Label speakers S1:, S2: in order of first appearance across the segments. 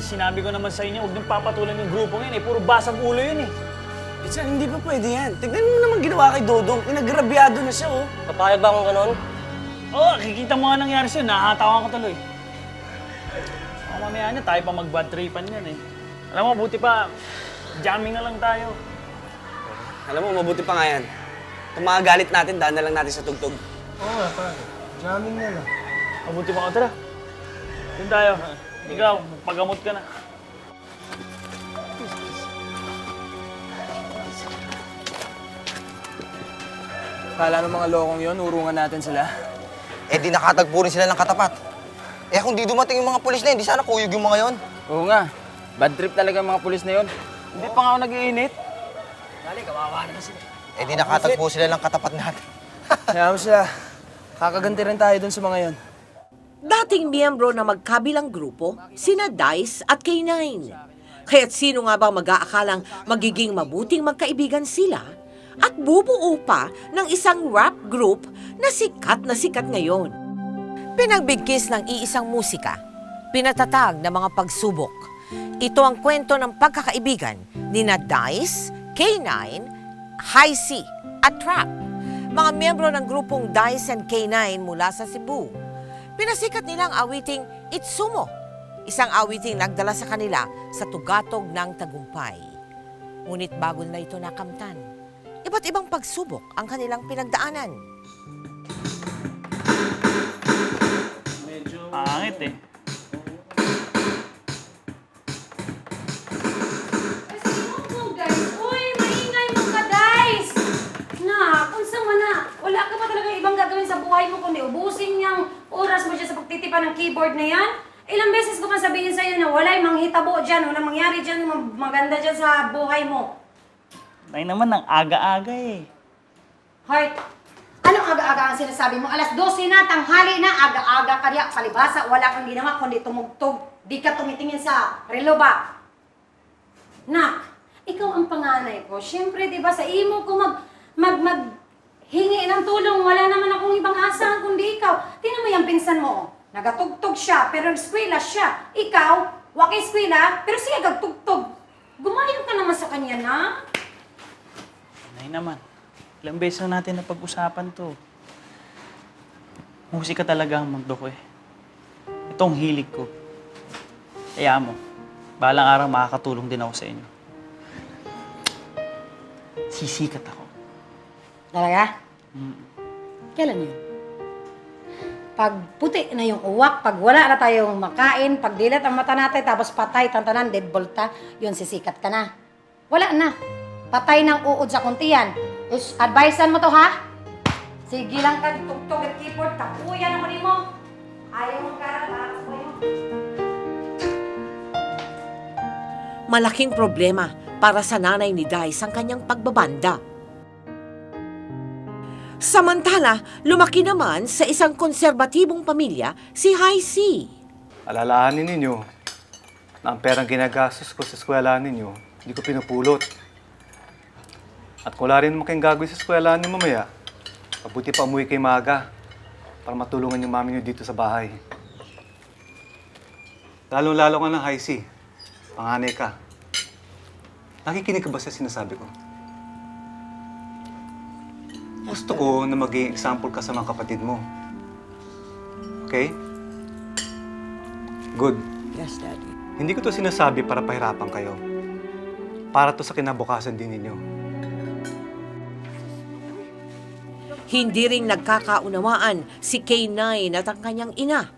S1: Sinabi ko naman sa inyo, huwag niyong papatulan yung grupong yan eh. Puro basag ulo yun eh.
S2: Sir, hindi pa pwede yan. Tignan mo naman ginawa kay Dodong. Pinagrabyado na siya, oh.
S3: Papayag ba akong ganon?
S1: Oo, kikita mo nga nangyari sa'yo. Nakahatawan ko tuloy. Mamaya niya, tayo pa mag-bad tripan yan eh. Alam mo, buti pa, jamming na lang tayo.
S2: Alam mo, mabuti pa nga yan. Kung mga galit natin, daan na lang natin sa tugtog.
S4: Oo nga, pare. Jamming na lang.
S1: Mabuti pa ka, tara. Doon tayo. Ikaw, magpagamot ka na.
S4: Kala ng mga lokong yon, urungan natin sila.
S5: Eh di nakatagpo rin sila ng katapat. Eh kung di dumating yung mga pulis na yun, di sana kuyog yung mga yon.
S4: Oo nga. Bad trip talaga yung mga pulis na yon. Hindi pa nga ako nag-iinit.
S5: Eh di nakatagpo sila ng katapat natin.
S4: Kaya mo sila. Kakaganti rin tayo dun sa mga yon.
S6: Dating miyembro na magkabilang grupo, sina Dice at K9. Kaya't sino nga bang mag-aakalang magiging mabuting magkaibigan sila at bubuo pa ng isang rap group na sikat ngayon. Pinagbigkis ng iisang musika, pinatatag ng mga pagsubok. Ito ang kwento ng pagkakaibigan ni na Dice, K9, High C at Trap. Mga miyembro ng grupong Dice and K9 mula sa Cebu. Pinasikat nilang awiting Itsumo, isang awiting nagdala sa kanila sa tugatog ng tagumpay. Ngunit bago na ito nakamtan, iba't ibang pagsubok ang kanilang pinagdaanan.
S1: Medyo pangit eh.
S7: Guys, uy, maingay mo ka, guys! Na, kung saan man na, wala ka pa talaga ibang gagawin sa buhay mo kundi ubusin niyang oras mo siya sa pagtitipan ng keyboard na yan. Ilang beses ko man sabihin sa'yo na wala'y manghitabo dyan, walang mangyari dyan, maganda dyan sa buhay mo.
S1: Tayo naman ng aga-aga eh.
S7: Heart, anong aga-aga ang sinasabi mo? Alas 12 na, tanghali na, aga-aga ka riya, palibasa, wala kang ginawa kundi tumugtog. Di ka tumitingin sa relo ba? Nak, ikaw ang panganay ko. Siyempre, di ba, sa imo ko hingi ng tulong, wala naman akong ibang asahan kundi ikaw. Tingnan mo yung pinsan mo. Nagatugtog siya, pero eskwela siya. Ikaw, waki eskwela, pero siya gagtugtog. Gumayon ka naman sa kanya, na?
S1: Nay naman, ilang beses na natin napag-usapan to. Musika talaga ang mundo ko eh. Itong hilig ko. Kaya mo, balang araw makakatulong din ako sa inyo. Sisikat ako.
S7: Talaga? Kailan yun? Pag puti na yung uwak, pag wala na tayong makain, pag dilat ang mata natin, tapos patay, tantanan, deadbolt ta, yun, sisikat ka na. Wala na. Patay ng uod sa kuntiyan. Advisean mo to, ha? Sige lang ka, tugtog at keyboard, tapuyan naman mo. Ayaw mong karat, ha?
S6: Malaking problema para sa nanay ni Dice ang kanyang pagbabanda. Samantala, lumaki naman sa isang konserbatibong pamilya si High C.
S8: Alalahanin ninyo na ang perang ginagastos ko sa eskwelahan ninyo, hindi ko pinupulot. At kung wala rin naman kayong gagawin sa eskwelahan ninyo mamaya, mabuti pa umuwi kay maaga para matulungan yung mami nyo dito sa bahay. Lalong-lalo ka ng High C. Panganay ka. Nakikinig ka ba sa sinasabi ko? Gusto ko na maging example ka sa mga kapatid mo. Okay? Good.
S6: Yes, Daddy.
S8: Hindi ko to sinasabi para pahirapan kayo. Para to sa kinabukasan din ninyo.
S6: Hindi rin nagkakaunawaan si K9 at ang kanyang ina.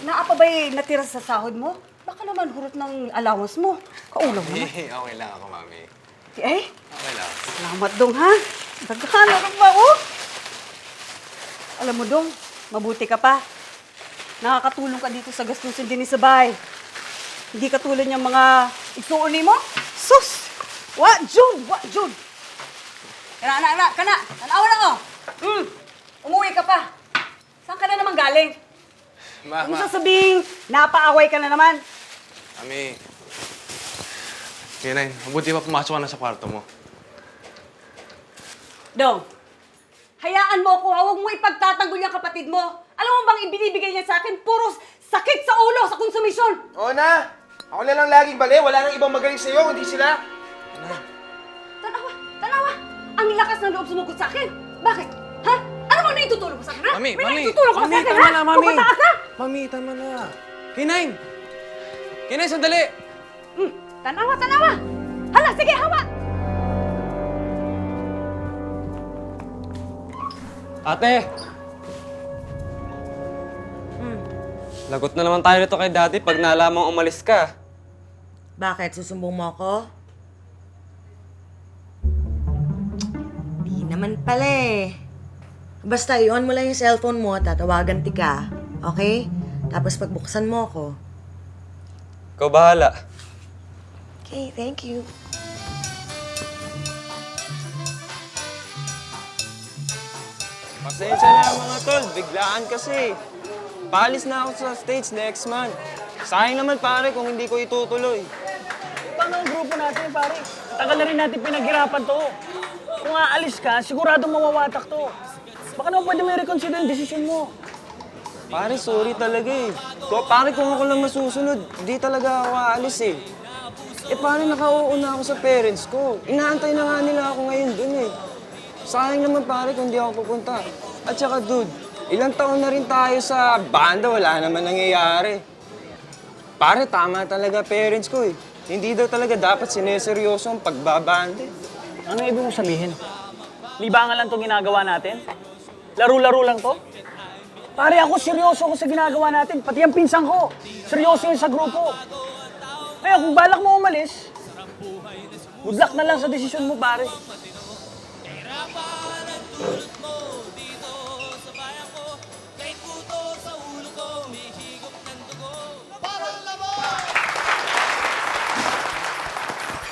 S9: Naapa ba'y natira sa sahod mo? Baka naman hurot ng allowance mo. Kaulaw naman.
S5: Okay lang ako, mami.
S9: Okay lang. Salamat dong, ha? Nagkakala ka ba, oh? Alam mo dong, mabuti ka pa. Nakakatulong ka dito sa gastusin din sa bahay. Hindi katulad niyang mga isuuni mo. Sus! Wa, Jun! Kana. Tanawa na, oh! pa? Saan ka na naman galing?
S2: Ma,
S9: Ano sasabihin? Napaaway ka na naman.
S2: Mami. Kinay, mabuti pa pumasok ka na sa kwarto mo.
S9: Dong, hayaan mo ako, huwag mo ipagtatanggol yung kapatid mo. Alam mo bang ibinibigay niya sa akin? Puro sakit sa ulo, sa konsumisyon.
S3: Oo na! Ako na lang laging bali. Wala nang ibang magaling sa'yo, hindi sila.
S9: Tanawa, tanawa. Ang lakas ng loob sumugod sa akin. Bakit? Ha? Ano mo naitutulog mo sa akin, ha?
S2: Mami,
S9: May
S2: mami.
S9: naitutulog mo sa
S2: Mami,
S9: akin,
S2: tama
S9: ha?
S2: na, mami.
S9: Pumataas na.
S2: Mami, tama na. Kinay! Kinay, sandali!
S9: Tanawa, tanawa. Hala, sige, hawa.
S2: Ate! Lagot na naman tayo nito kay Daddy pag nalamang umalis ka.
S6: Bakit? Susumbong mo ako? Di naman pala eh. Basta, i-on mo lang yung cellphone mo, tatawagan ka. Okay? Tapos pagbuksan mo ako.
S2: Ikaw bahala.
S6: Okay, thank you.
S10: Pasensya na mga tol, biglaan kasi. Paalis na ako sa stage next month. Sayang naman pare kung hindi ko itutuloy.
S1: Paano ang grupo natin, pare? Tagal na rin natin pinaghirapan to. Kung aalis ka, sigurado mawawatak to. Baka naman pwede may reconsider yung desisyon mo.
S10: Pare, sorry talaga eh. Pare, kung ako lang masusunod, di talaga ako aalis eh. Pare, nakauuna ako sa parents ko. Inaantay na nga nila ako ngayon dun eh. Sayang naman pare kung di ako pupunta. At saka dude, ilang taon na rin tayo sa banda, wala naman nangyayari. Pare, tama talaga parents ko eh. Hindi daw talaga dapat sineseryoso ang pagbabanda.
S1: Ano ibig mong sabihin? Libangan lang itong ginagawa natin? Laro-laro lang to? Pare, ako seryoso ko sa ginagawa natin. Pati ang pinsang ko, seryoso yun sa grupo. Kaya kung balak mo umalis, good luck na lang sa desisyon mo, pare.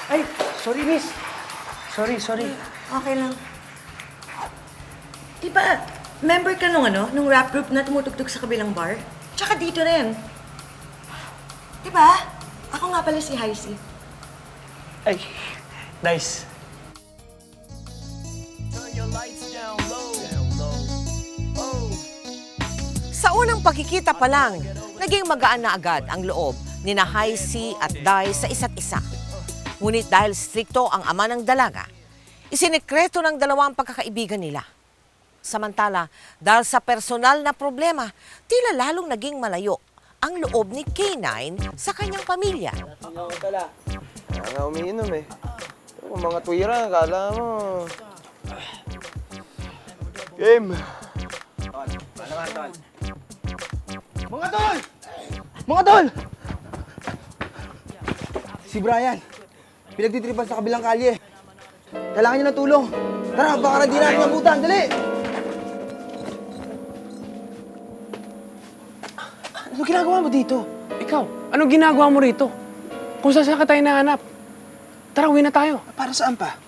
S3: Ay, sorry miss. Sorry.
S6: Okay lang. Di ba, member ka nung rap group na tumutugtog sa kabilang bar? Tsaka dito rin. Di ba? Ako nga pala si Heisey.
S1: Ay, nice.
S6: Sa unang pagkikita pa lang, naging magaan na agad ang loob ni na Heisey at Dai sa isa't isa. Ngunit dahil strikto ang ama ng dalaga, isinikreto ng dalawang pagkakaibigan nila. Samantala, dahil sa personal na problema, tila lalong naging malayo ang loob ni K9 sa kanyang pamilya.
S3: Kaya nga umiinom eh. Pero kung mga tuwira, akala mo... Game!
S5: Mga tol! Si Brian, pinagtitripan sa kabilang kalye. Kailangan niya ng tulong. Tara, baka di natin mabutan. Dali!
S2: Ano ginagawa mo dito? Ikaw, anong ginagawa mo rito? Kung saan ka tayo nahanap? Tara, uwi na tayo.
S3: Para saan pa?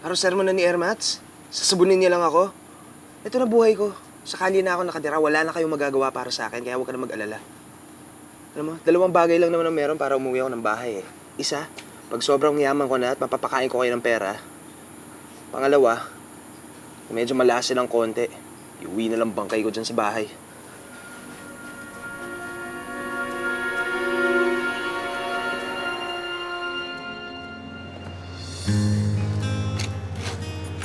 S3: Para sermon na ni Ermats? Sasabunin niya lang ako? Ito na buhay ko. Sa kalye na ako nakatira, wala na kayong magagawa para sa akin, kaya huwag ka na mag-alala. Alam mo, 2 bagay lang naman ang meron para umuwi ako ng bahay eh. Isa, pag sobrang yaman ko na at mapapakain ko kayo ng pera. Pangalawa, kung medyo malasin ng konti, iuwi na lang bangkay ko dyan sa bahay.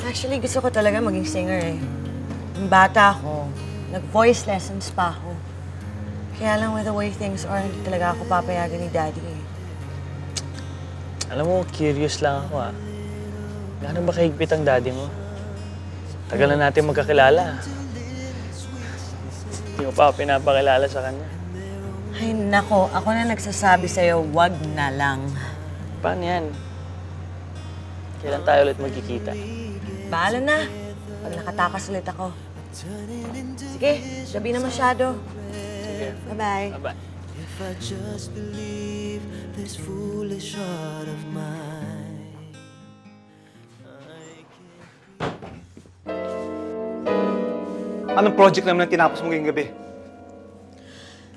S6: Actually, gusto ko talaga maging singer eh. Nung bata ako, nag-voice lessons pa ako. Kaya lang with the way things are, hindi talaga ako papayagan ni Daddy eh.
S1: Alam mo, curious lang ako ah. Gano'n ba kahigpit ang daddy mo? Tagal na natin magkakilala. Hindi mo pa ako pinapakilala sa kanya.
S6: Ay nako, ako na nagsasabi sa'yo, wag na lang.
S1: Paano yan? Kailan tayo ulit magkikita?
S6: Bahala na, pag nakatakas ulit ako. Sige, gabi na masyado.
S1: Sige.
S6: Bye-bye.
S1: Bye-bye.
S11: If I just believe this foolish heart of mine.
S8: Anong project naman ang tinapos mo ngayong gabi?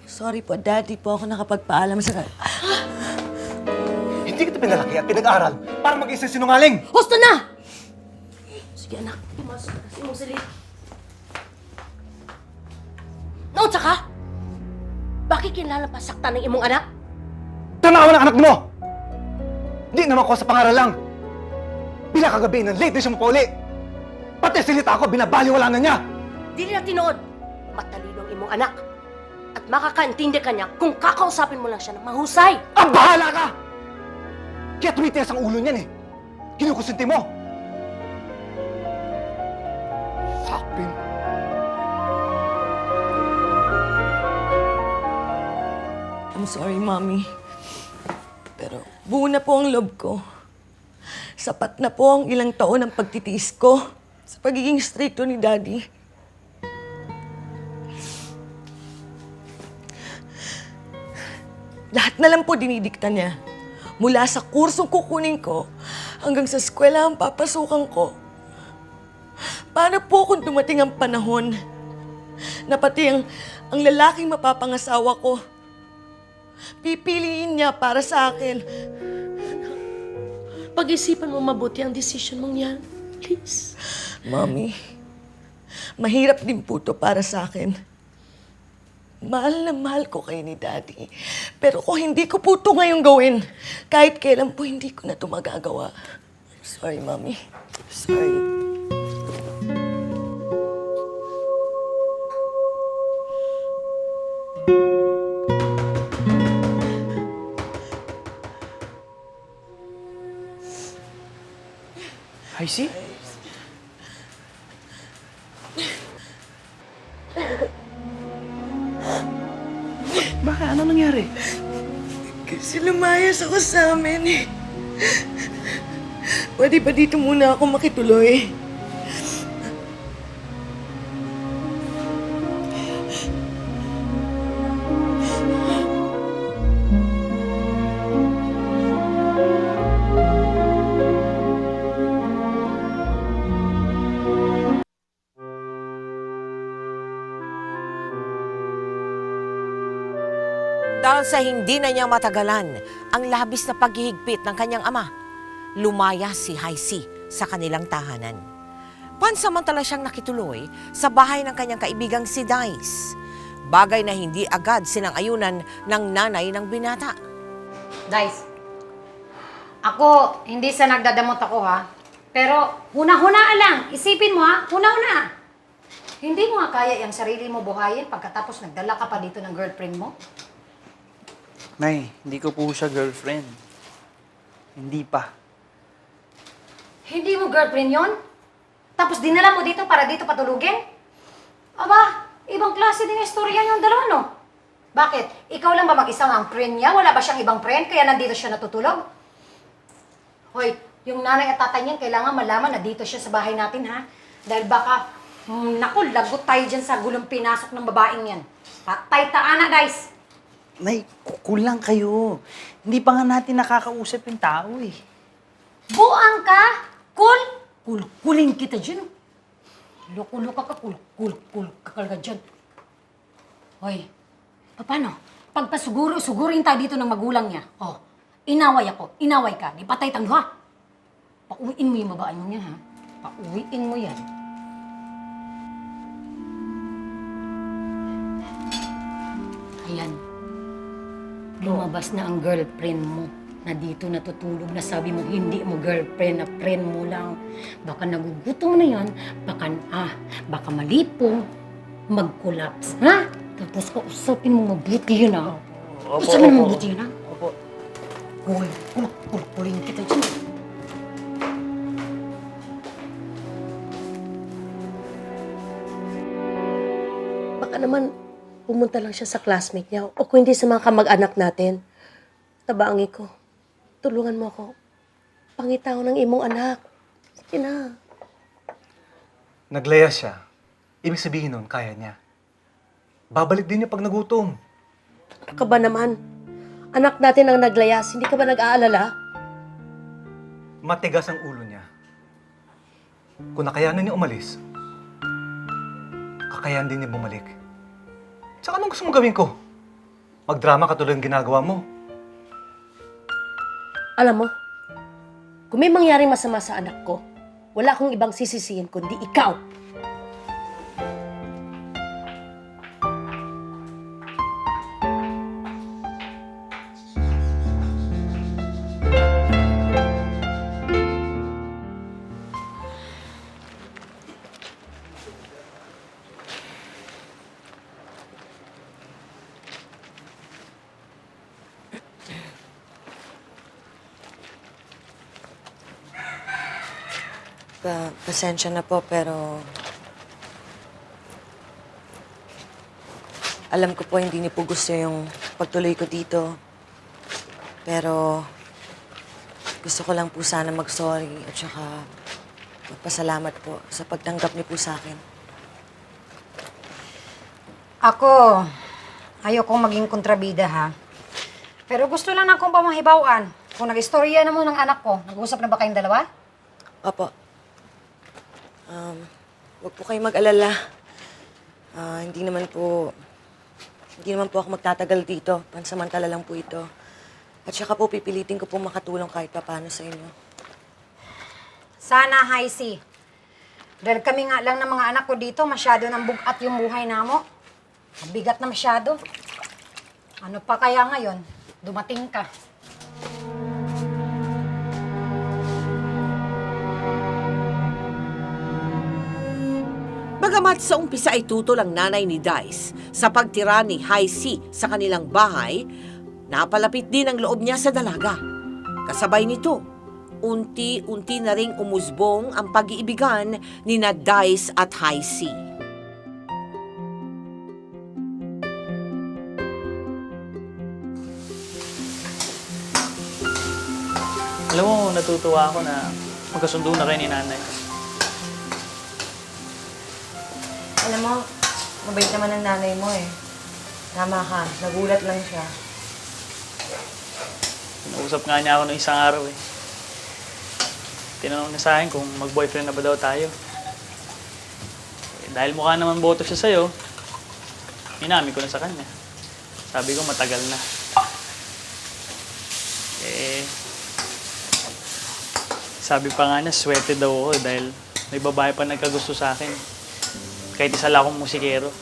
S9: Sorry po, Daddy po ako nakapagpaalam sa...
S8: Hindi kita pinalaki at pinag-aral para mag-isang sinungaling!
S7: Gusto na! Sige anak, imasok na si mong silid. No, tsaka? Bakit kinala pa saktan ng imong anak?
S8: Tanawan ang anak mo! Hindi naman ko sa pangaral lang. Bila kagabi ng late na siya mapauli. Pati silita ako, binabaliwala na niya.
S7: Dili na tinood. Matalino ang imong anak. At makakaintindi ka niya kung kakausapin mo lang siya ng mahusay.
S8: Ang bahala ka! Kaya tumitias ang ulo niyan eh. Kinukusinti mo. Sapin.
S9: I'm sorry, Mommy. Pero buo na po ang loob ko. Sapat na po ang ilang taon ng pagtitiis ko sa pagiging stricto ni Daddy. Lahat na lang po dinidikta niya. Mula sa kursong kukunin ko hanggang sa eskwela ang papasukan ko. Para po kung dumating ang panahon na pati ang lalaking mapapangasawa ko, pipiliin niya para sa akin.
S7: Pag-isipan mo mabuti ang decision mong yan. Please.
S9: Mommy, mahirap din po to para sa akin. Mahal na mahal ko kayo ni Daddy. Pero kung hindi ko po ito ngayong gawin, kahit kailan po hindi ko na ito magagawa. Sorry, Mommy. Sorry.
S2: I see. Bakit? Ano nangyari?
S9: Kasi lumayas ako sa amin eh. Pwede ba dito muna ako makituloy?
S6: Dahil sa hindi na niya matagalan ang labis na paghihigpit ng kanyang ama, lumaya si Haisi sa kanilang tahanan. Pansamantala siyang nakituloy sa bahay ng kanyang kaibigang si Dice. Bagay na hindi agad sinang-ayunan ng nanay ng binata.
S7: Dice, ako, hindi sa nagdadamot ako ha. Pero, huna-hunaan lang. Isipin mo ha, huna-huna. Hindi mo nga kaya yung sarili mo buhayin pagkatapos nagdala ka pa dito ng girlfriend mo?
S10: Nay, hindi ko po siya girlfriend. Hindi pa.
S7: Hindi mo girlfriend yon? Tapos dinala mo dito para dito patulugin? Aba, ibang klase din yung istorya yung dalawa, no? Bakit? Ikaw lang ba mag-isa ang friend niya? Wala ba siyang ibang friend kaya nandito siya natutulog? Hoy, yung nanay at tatay niyan kailangan malaman na dito siya sa bahay natin, ha? Dahil baka, naku, lagot tayo dyan sa gulong pinasok ng babaeng yan. Patay taana, guys!
S10: Nay, kulang kayo. Hindi pa nga natin nakakausap yung tao eh.
S7: Buang ka? Cool? Kulin kita dyan. Luko-luka ka, cool ka dyan. Hoy, paano? Pagpasugurin tayo dito ng magulang niya. Oh, inaway ako, inaway ka, di patay tangho ha. Pauwiin mo yung babaan mo yan ha. Pauwiin mo yan. Ayan. Lumabas na ang girlfriend mo na dito natutulog na sabi mo hindi mo girlfriend na friend mo lang. Baka nagugutom na yan, baka malipong, mag-collapse, ha? Tapos kausapin mo mabuti yun, ha? Kausapin mo mabuti yun, ha?
S10: Opo.
S7: Kulin kita dyan.
S12: Baka naman pumunta lang siya sa classmate niya o kung hindi sa mga kamag-anak natin. Tabaangi ko. Tulungan mo ako. Pangitaw ng imong anak. Sige na.
S8: Naglaya siya. Ibig sabihin nun, kaya niya. Babalik din niya pag nagutom.
S12: Ano ka ba naman? Anak natin ang naglayas. Hindi ka ba nag-aalala?
S8: Matigas ang ulo niya. Kung nakayanan niya umalis, kakayahan din niya bumalik. Tsaka anong gusto mong gawin ko? Magdrama katulad ng ginagawa mo.
S12: Alam mo, kung may mangyaring masama sa anak ko, wala akong ibang sisisihin kundi ikaw.
S13: Pasensya na po, pero alam ko po hindi niyo po gusto yung pagtuloy ko dito. Pero gusto ko lang po sana mag-sorry at saka magpasalamat po sa pagtanggap niyo po sa akin.
S7: Ako, ayokong maging kontrabida, ha? Pero gusto lang akong pamahibawaan. Kung nag-istorya na mo ng anak ko, nag-uusap na ba kayong dalawa?
S13: Opo. Huwag po kayong mag-alala. Hindi naman po ako magtatagal dito. Pansamantala lang po ito. At saka po pipilitin ko po makatulong kahit papaano sa inyo.
S7: Sana, Haisi. Dahil kami nga lang ng mga anak ko dito, masyado nang bugat yung buhay namo. Mabigat na masyado. Ano pa kaya ngayon? Dumating ka.
S6: Bagamat sa umpisa ay tutol ang nanay ni Dice sa pagtira ni Haisi sa kanilang bahay, napalapit din ang loob niya sa dalaga. Kasabay nito, unti-unti na ring umusbong ang pag-iibigan ni na Dice at Haisi.
S1: Alam mo, natutuwa ako na magkasundo na kayo ni nanay.
S13: Alam mo, mabait naman ang nanay mo eh. Tama ka, nagulat lang siya.
S1: Nausap nga niya ako noong isang araw eh. Tinanong niya sa akin kung mag-boyfriend na ba daw tayo. Dahil mukha naman boto siya sa'yo, inamin ko na sa kanya. Sabi ko matagal na. Sabi pa nga niya, sweated daw ako dahil may babae pa nagkagusto sa akin. Kahit isa lang akong musikero.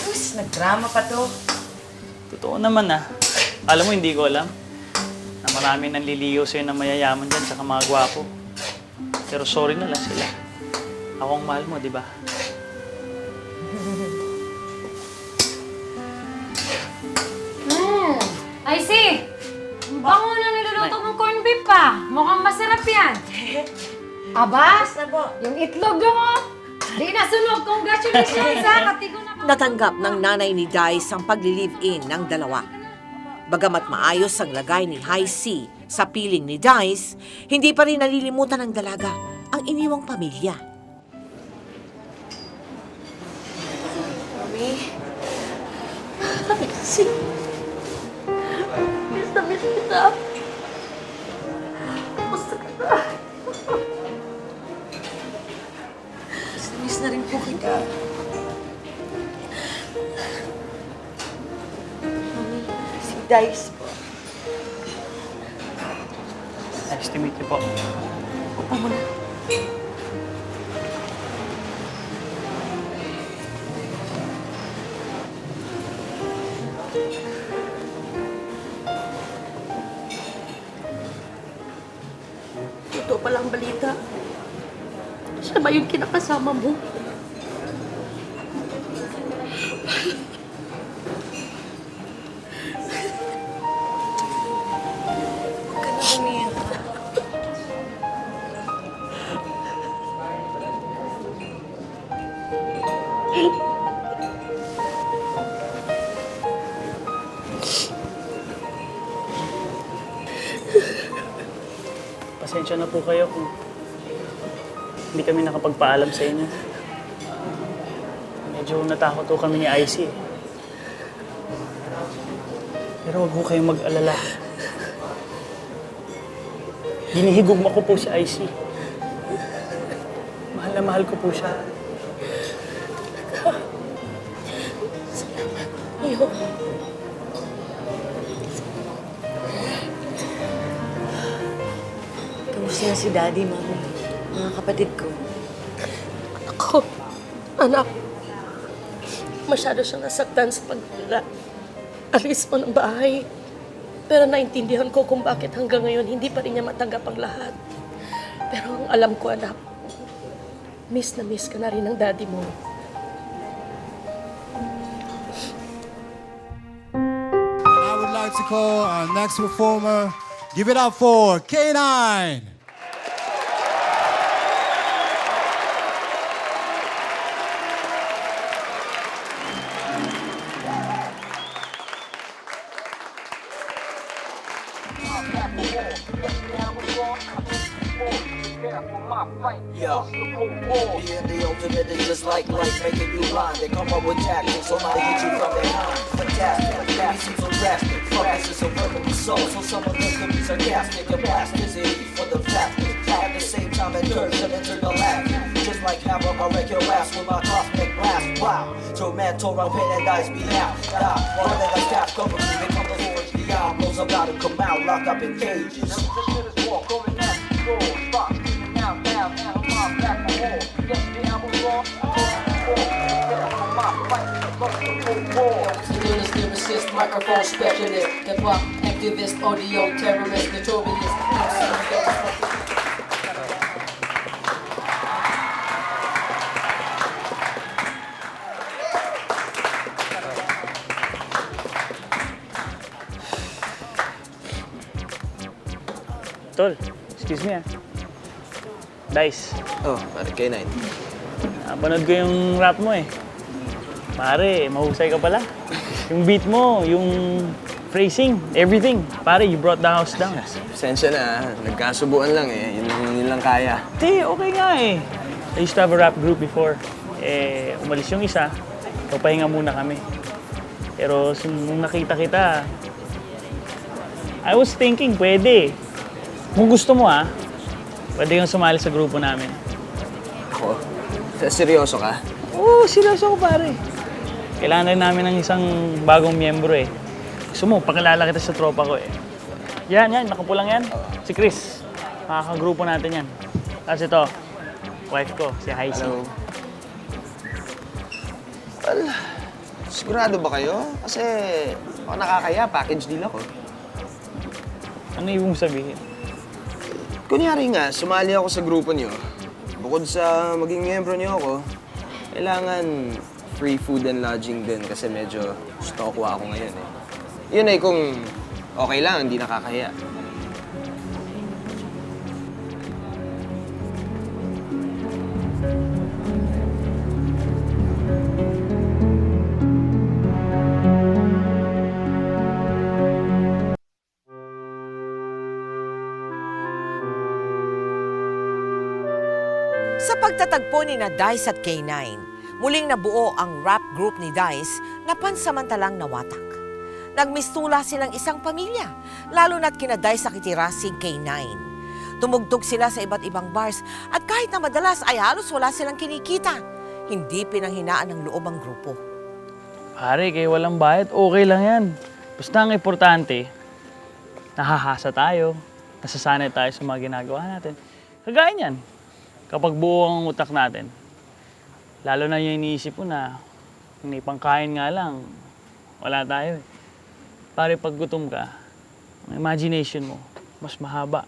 S13: Sus, nagdrama pa to.
S1: Totoo naman ah. Alam mo, hindi ko alam na maraming nanliligaw sa'yo na mayayaman dyan sa mga gwapo. Pero sorry na lang sila. Ako ang mahal mo, di ba?
S7: I see! Ang bango na niluluto mong corned beef pa. Mukhang masarap yan. Aba, yung itlog yung di nasunog. Congratulations ha! Katigo na pa.
S6: Natanggap ng nanay ni Dice ang pagli-live-in ng dalawa. Bagamat maayos ang lagay ni Haisi sa piling ni Dice, hindi pa rin nalilimutan ng dalaga ang iniwang pamilya.
S12: Mami. Haisi. Miss na miss kita. Gusto kita.
S13: Miss na rin po kita. Mami, si Dice po.
S1: Nice to meet you po.
S13: Upo mo na.
S12: Totoo pala ang balita. Siya ba yung kinakasama mo?
S13: Huwag ka na umiyak.
S1: Pasensya na po kayo kung hindi kami nakapagpaalam sa inyo. Medyo natakot po kami ni IC. Pero huwag po kayong mag-alala. Hinihigugma ko po si IC. Mahal na mahal ko po siya.
S13: Kamusta na si Daddy, Mami? Mga kapatid ko.
S12: Ako, anak, masyado siyang nasaktan sa pag-alis mo ng bahay. Pero naintindihan ko kung bakit hanggang ngayon hindi pa rin niya matanggap ang lahat. Pero ang alam ko, anak, miss na miss ka na rin ng daddy mo.
S14: I would like to call our next performer. Give it up for K9.
S11: Yo, being the ultimate is just like life making you blind. They come up with tactics, so now they hit you from behind. Fantastic, that seems so drastic. Focus is a verbal assault, so some of them can be sarcastic. And plasticity for the fastest. At the same time, it curves and intergalactic. Just like havoc, I'll wreck your ass with my cosmic blast. Wow, tormentor, I'll pain and dice me out. One of them cap cover me, become the Lord. The albums about to come out, locked up in cages. Lyricist, microphone specialist, hip-hop activist, audio terrorist, notorious.
S1: Tol, excuse me Dice,
S3: Oh, pare, K9.
S1: napanood ko yung rap mo eh. Pare, mahusay ka pala. Yung beat mo, yung phrasing, everything. Pare, you brought the house down.
S3: Pasensya na, nagkasubuan lang eh. Yun lang kaya.
S1: Di, okay nga eh. I used to have a rap group before. Umalis yung isa, papahinga muna kami. Pero nung nakita kita, I was thinking, pwede. Kung gusto mo pwede kang sumali sa grupo namin.
S3: Ako? Seryoso ka?
S1: Oo, seryoso ko pare. Kailangan rin namin ng isang bagong miyembro eh. Gusto mo, pakilala kita sa tropa ko eh. Yan, nakapulang yan. Si Chris. Makakagrupo natin yan. Tapos ito, wife ko, si Heisey.
S3: Hello. Well, sigurado ba kayo? Kasi baka nakakaya, package deal ako.
S1: Ano ibig mong sabihin?
S3: Kunyari nga, sumali ako sa grupo niyo. Bukod sa maging miyembro niyo ako, kailangan free food and lodging din kasi medyo stokwa ako ngayon eh. Yun ay kung okay lang, hindi nakakahiya.
S6: Sa pagtatagpo ni na Dice at K9, muling nabuo ang rap group ni Dice na pansamantalang nawatak. Nagmistula silang isang pamilya, lalo na't kina Dice nakitira si K9. Tumugtog sila sa iba't ibang bars at kahit na madalas ay halos wala silang kinikita, hindi pinanghinaan ng loob ang grupo.
S1: Pare, kayo walang bayad, okay lang yan. Basta ang importante, nahahasa tayo, nasasanay tayo sa mga ginagawa natin. Kagaya niyan, kapag buo ang utak natin, lalo na yung iniisip mo na hindi pangkain nga lang, wala tayo eh. Pare, pag gutom ka, ang imagination mo, mas mahaba.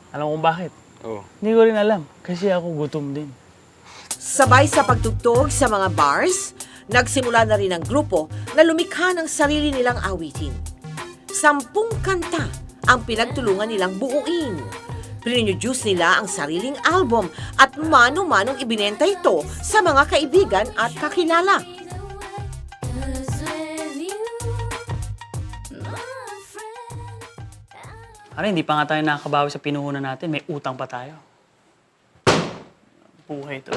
S1: Alam mo kung bakit?
S3: Oo.
S1: Hindi ko rin alam, kasi ako gutom din.
S6: Sabay sa pagtugtog sa mga bars, nagsimula na rin ang grupo na lumikha ng sarili nilang awitin. 10 kanta ang pinagtulungan nilang buuin. Printroduce nila ang sariling album at mano-manong ibinenta ito sa mga kaibigan at kakilala.
S1: Pare, hindi pa nga tayo nakakabawi sa pinuhunan natin, may utang pa tayo. Buhay to.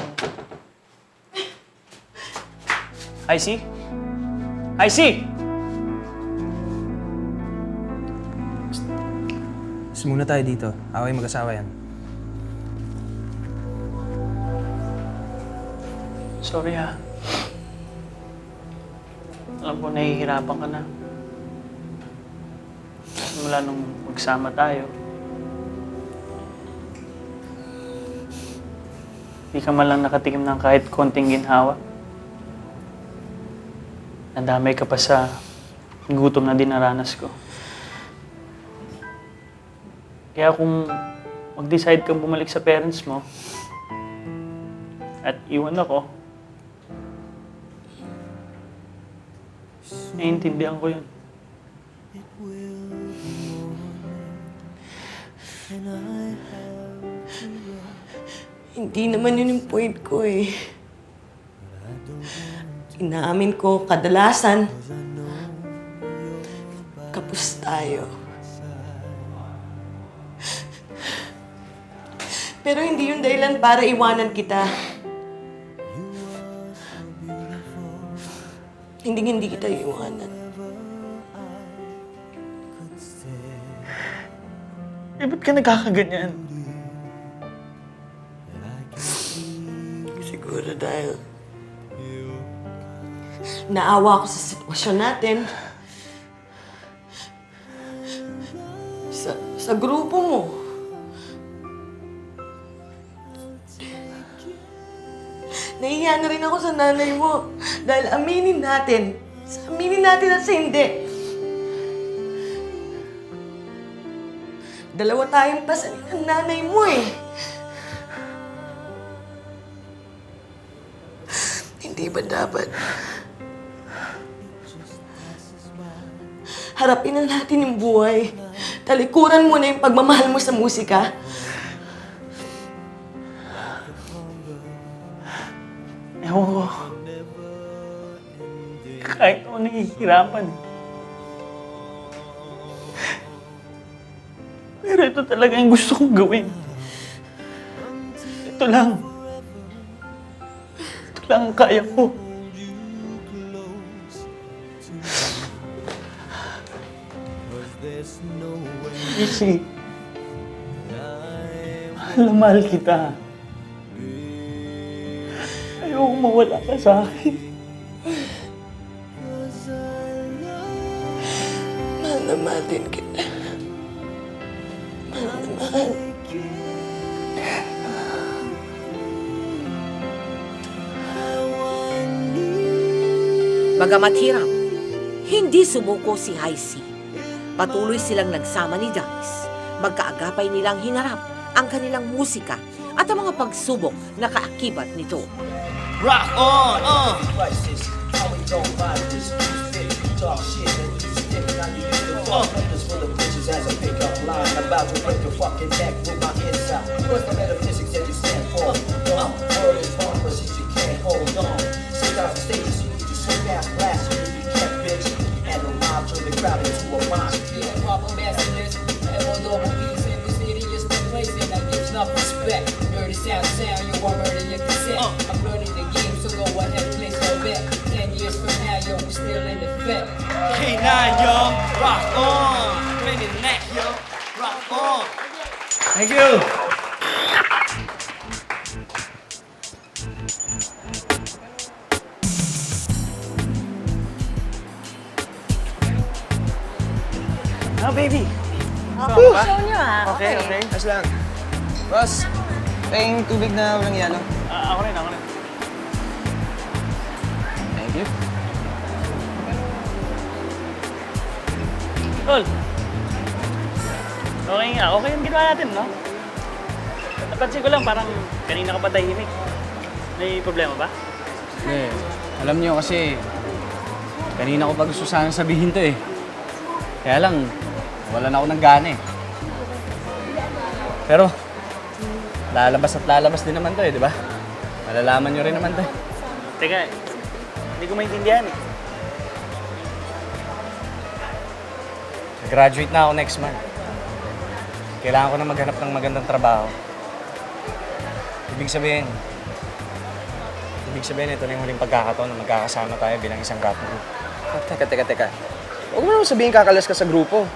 S1: Heisey? Heisey!
S10: Mas muna tayo dito. Away mag-asawa yan.
S1: Sorry Alam ko nahihirapan ka na. Simula nung magsama tayo. Di ka man lang nakatikim ng kahit konting ginhawa. Nadamay ka pa sa gutom na dinaranas ko. Kaya kung mag-decide kang bumalik sa parents mo at iwan ako, naiintindihan ko yun.
S13: Hindi naman yun yung point ko eh. Inaamin ko, kadalasan, kapos tayo. Pero hindi yung dahilan para iwanan kita. Hindi kita iwanan.
S1: Eh, ba't ka nagkakaganyan?
S13: Siguro dahil naawa ako sa sitwasyon natin. Sa grupo mo. Nahihiya na rin ako sa nanay mo. Dahil aminin natin. Aminin natin at sa hindi. Dalawa tayong pasanin ng nanay mo eh. Hindi ba dapat harapin na natin yung buhay? Talikuran mo na yung pagmamahal mo sa musika.
S1: Ewan ko. Kahit ako nahihirapan. Pero ito talaga yung gusto kong gawin. Ito lang. Ito lang ang kaya ko. Casey, mahal na mahal kita. Ayoko mawala ka sa akin.
S13: Mahal na mahal din kita. Mahal na mahal.
S6: Bagamat hirap, hindi sumuko si Haisi. Patuloy silang nagsama ni Dice. Magkaagapay nilang hinarap ang kanilang musika at ang mga pagsubok na kaakibat nito.
S11: Rock on, as I pick up line, about to break your fucking neck with my inside. What's the metaphysics that you stand for? Word is born, but you can't hold on. Sit out the stage, you need to swing out glass, you need to get bitch. And the mob turn the crowd into a mosh. Yeah, problem asking this. And one door movies in the city is the place, and that gives enough respect. Dirty sound, you want murder your consent. I'm learning the game, so go ahead, place no bet. 10 years from now, yo, we still in effect.
S10: K9, yo, rock on. Bring it neck, yo, rock on.
S1: Thank you! Ah, baby.
S9: Show niyo ah.
S1: Okay.
S3: Ayos lang. Boss, pahing tubig na walang yelo.
S1: Ako rin.
S3: Thank you.
S1: Tol. Okay yung ginawa natin, no? Napansin ko lang, parang kanina ka pa tahimik. May problema ba?
S4: Eh, alam niyo kasi, kanina ko pa gusto sana sabihin to eh. Kaya lang, wala na ako ng gana eh. Pero, lalabas din naman to eh, di ba? Malalaman niyo rin naman to eh.
S1: Teka, hindi ko maintindihan eh.
S4: Graduate na ako next month. Kailangan ko na maghanap ng magandang trabaho. Ibig sabihin, ito na yung huling pagkakataon na magkakasama tayo bilang isang rap group.
S3: Teka. Huwag mo naman sabihin kakalas ka sa grupo.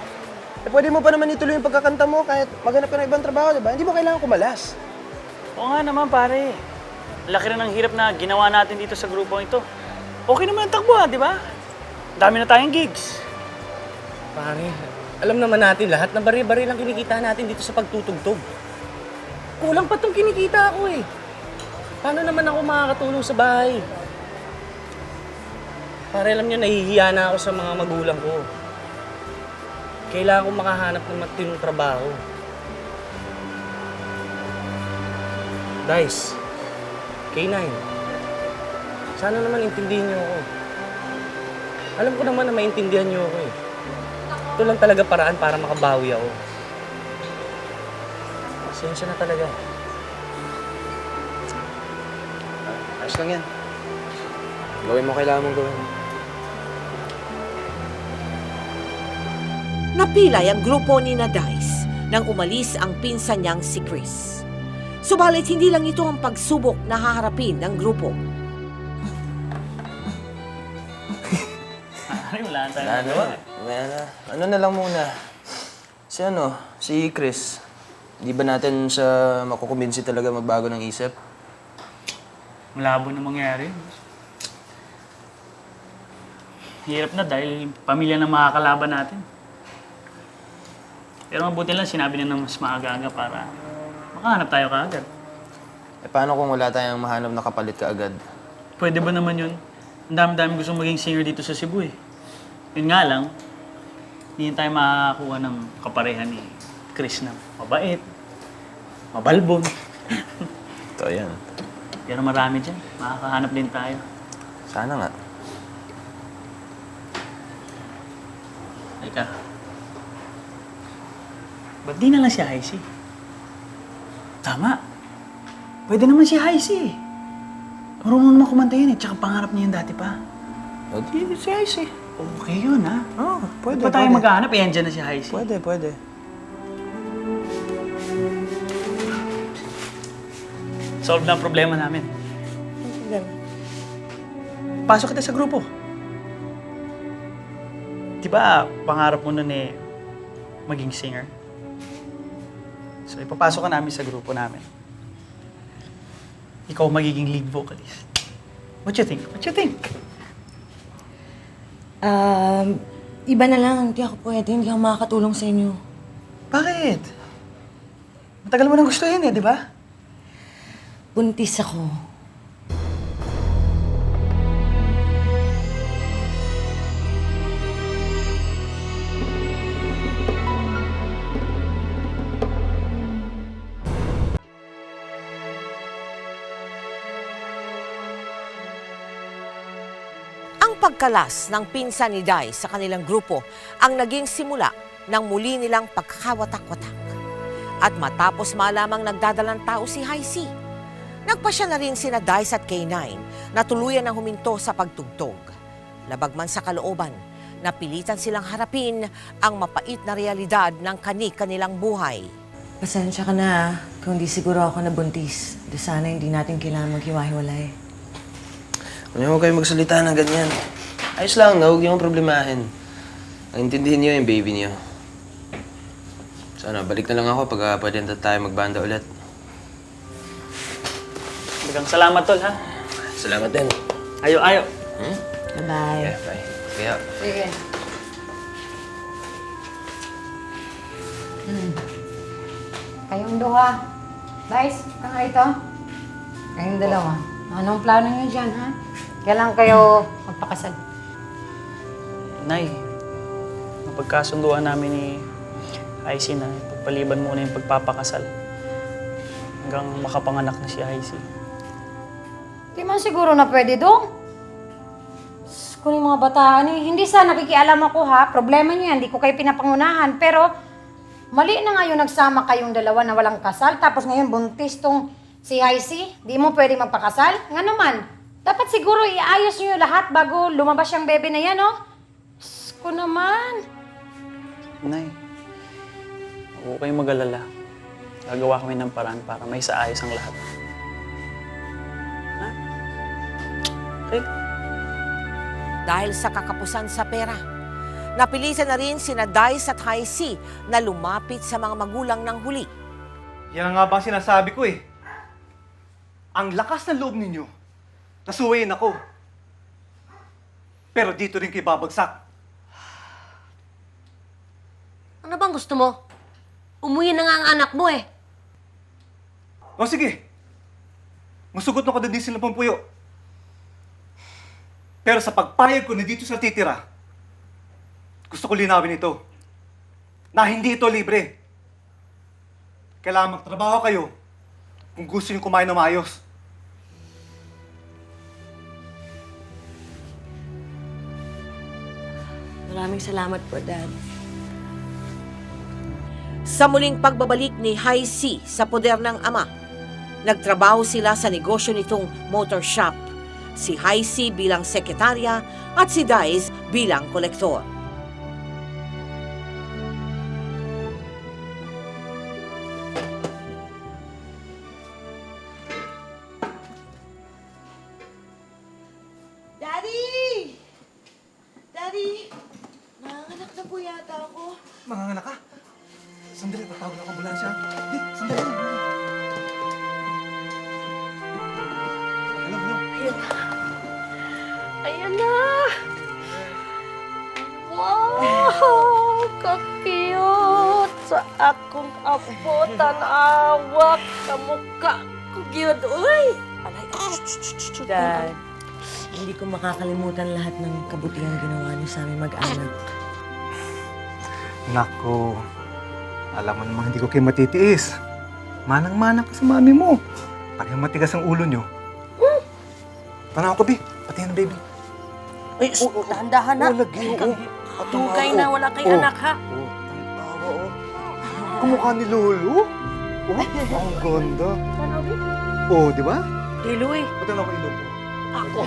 S3: Eh, pwede mo pa naman ituloy yung pagkakanta mo kahit maghanap ka ng ibang trabaho, di ba? Hindi mo kailangan kumalas.
S1: Oo nga naman, pare. Laki rin ng hirap na ginawa natin dito sa grupo ito. Okay naman ang takbo, di ba? Dami na tayong gigs.
S4: Pare, alam naman natin lahat na bari-bari lang kinikita natin dito sa pagtutugtog. Kulang pa tong kinikita ko eh. Paano naman ako makakatulong sa bahay? Pare, alam nyo, nahihiya na ako sa mga magulang ko. Kailangan ko makahanap ng matinong trabaho. Dice, K9, sana naman intindihin niyo ako. Alam ko naman na maintindihan niyo ako eh. Ito lang talaga paraan para makabawi ako. Pasensya na talaga.
S3: Ayos lang yan. Gawin mo kailangan mong gawin.
S6: Napilay ang grupo ni na Dice nang umalis ang pinsan niyang si Chris. Subalit hindi lang ito ang pagsubok na haharapin ng grupo.
S1: Wala na tayo.
S10: Ano na lang muna. Si Chris. Di ba natin siya makukumbinsi talaga magbago ng isip?
S1: Malabo na mangyari. Hirap na dahil yung pamilya na makakalaban natin. Pero mabuti lang sinabi na mas maaga-aga para makahanap tayo kaagad.
S10: Paano kung wala tayong mahanap na kapalit kaagad?
S1: Pwede ba naman yun? Ang dami-dami gustong maging singer dito sa Cebu eh. Yun nga lang, hindi tayo makakakuha ng kaparehan ni Chris na mabait, mabalbon.
S10: Ito yan.
S1: Pero marami dyan. Makakahanap din tayo.
S10: Sana nga.
S1: Teka. Ba't di na lang si Haisi? Tama. Pwede naman si Haisi eh. Marunong naman kumanta yun eh. Tsaka pangarap niya yung dati pa.
S10: O di, si Haisi.
S1: Okay yun ha.
S10: Oo, pwede.
S1: Ba't tayo maghahanap? Eh, andyan na si Haisi.
S10: Pwede.
S1: Solve na ang problema namin. Pasok kita sa grupo. Di ba, pangarap mo nun eh, maging singer? So, ipapasok ka namin sa grupo namin. Ikaw magiging lead vocalist. What you think?
S13: Iba na lang. Hindi ako pwede. Hindi ako makakatulong sa inyo.
S1: Bakit? Matagal mo nang gusto yun eh, di ba?
S13: Buntis ako.
S6: Ang pagkalas ng pinsan ni Dice sa kanilang grupo ang naging simula ng muli nilang pagkakawatak-watak. At matapos malamang nagdadalang tao si Haisi, nagpasya na rin sina Dice at K9 na tuluyan ng huminto sa pagtugtog. Labag man sa kalooban, napilitan silang harapin ang mapait na realidad ng kanilang buhay.
S13: Pasensya ka na kung di siguro ako nabuntis. Di sana hindi natin kailangan maghiwa-hiwalay.
S10: Huwag kayo magsalita ng ganyan. Ayos lang, huwag niyo akong problemahin. Ang intindihin niyo yung baby niyo. Sana, balik na lang ako pag pwede na tayo magbanda ulit.
S1: Dagang salamat, tol, ha?
S10: Salamat din.
S1: Ayo.
S13: Bye-bye.
S10: Yeah, bye. Kaya,
S7: Sige. Kayong duha. Guys, ka nga ito. Kayong dalawa. Anong plano niyo dyan, ha? Kailan kayo magpakasal?
S1: Nay, napagkasunduan namin ni Haisi na pagpaliban muna yung pagpapakasal hanggang makapanganak na si Haisi.
S7: Di man siguro na pwede dong. Kung yung mga bataan eh, hindi sana nakikialam ako ha. Problema niyo yan, hindi ko kayo pinapangunahan. Pero mali na nga yung nagsama kayong dalawa na walang kasal. Tapos ngayon buntis tong si Haisi. Di mo pwede magpakasal? Nga naman, dapat siguro iayos niyo lahat bago lumabas yung bebe na yan, oh. Ko naman.
S1: Nay, huwag kayong mag-alala. Gagawa kami ng paraan para may saayos ang lahat. Ha? Okay?
S6: Dahil sa kakapusan sa pera, napilitan na rin sina Dice at Haisi na lumapit sa mga magulang ng huli.
S8: Yan nga ba sinasabi ko eh. Ang lakas ng loob ninyo. Nasuwayin ako. Pero dito rin kayo babagsak.
S12: Ano bang gusto mo? Umuwi na nga ang anak mo eh.
S8: O sige. Masugot na ko din sila Pampuyo. Pero sa pagpayag ko na dito sa titira, gusto ko linawin ito. Na hindi ito libre. Kailangan magtrabaho kayo kung gusto niyo kumain na maayos.
S13: Maraming salamat po, Dad.
S6: Sa muling pagbabalik ni Hai Si sa poder ng ama, nagtrabaho sila sa negosyo nitong motor shop. Si Hai Si bilang sekretarya at si Dice bilang kolektor.
S13: Daddy! Daddy! Nanganganak na po yata ako.
S8: Manganganak ka? Sandali, tatawag ako ambulansya. Di, sandali. Hello, hello.
S12: Ayan na! Wow! Ka-cute! Sa akong apo, tanawak na mukha ko yun. Uy!
S13: Dad, hindi ko makakalimutan lahat ng kabutihan ginawa niyo sa aming mag-anak.
S8: Naku, alam mo naman hindi ko kayo matitiis. Manang-manang ka sa mami mo. Parang matigas ang ulo nyo. Tanaw ko, Bi. Pati yan, baby.
S12: Uy, dahan-dahan na. Tugay na, wala kay anak ha.
S8: Kumukha ni Lolo. Oh, ang ganda. Oh, di ba?
S12: Dilo eh.
S8: Pati na ko ilo po.
S12: Ako.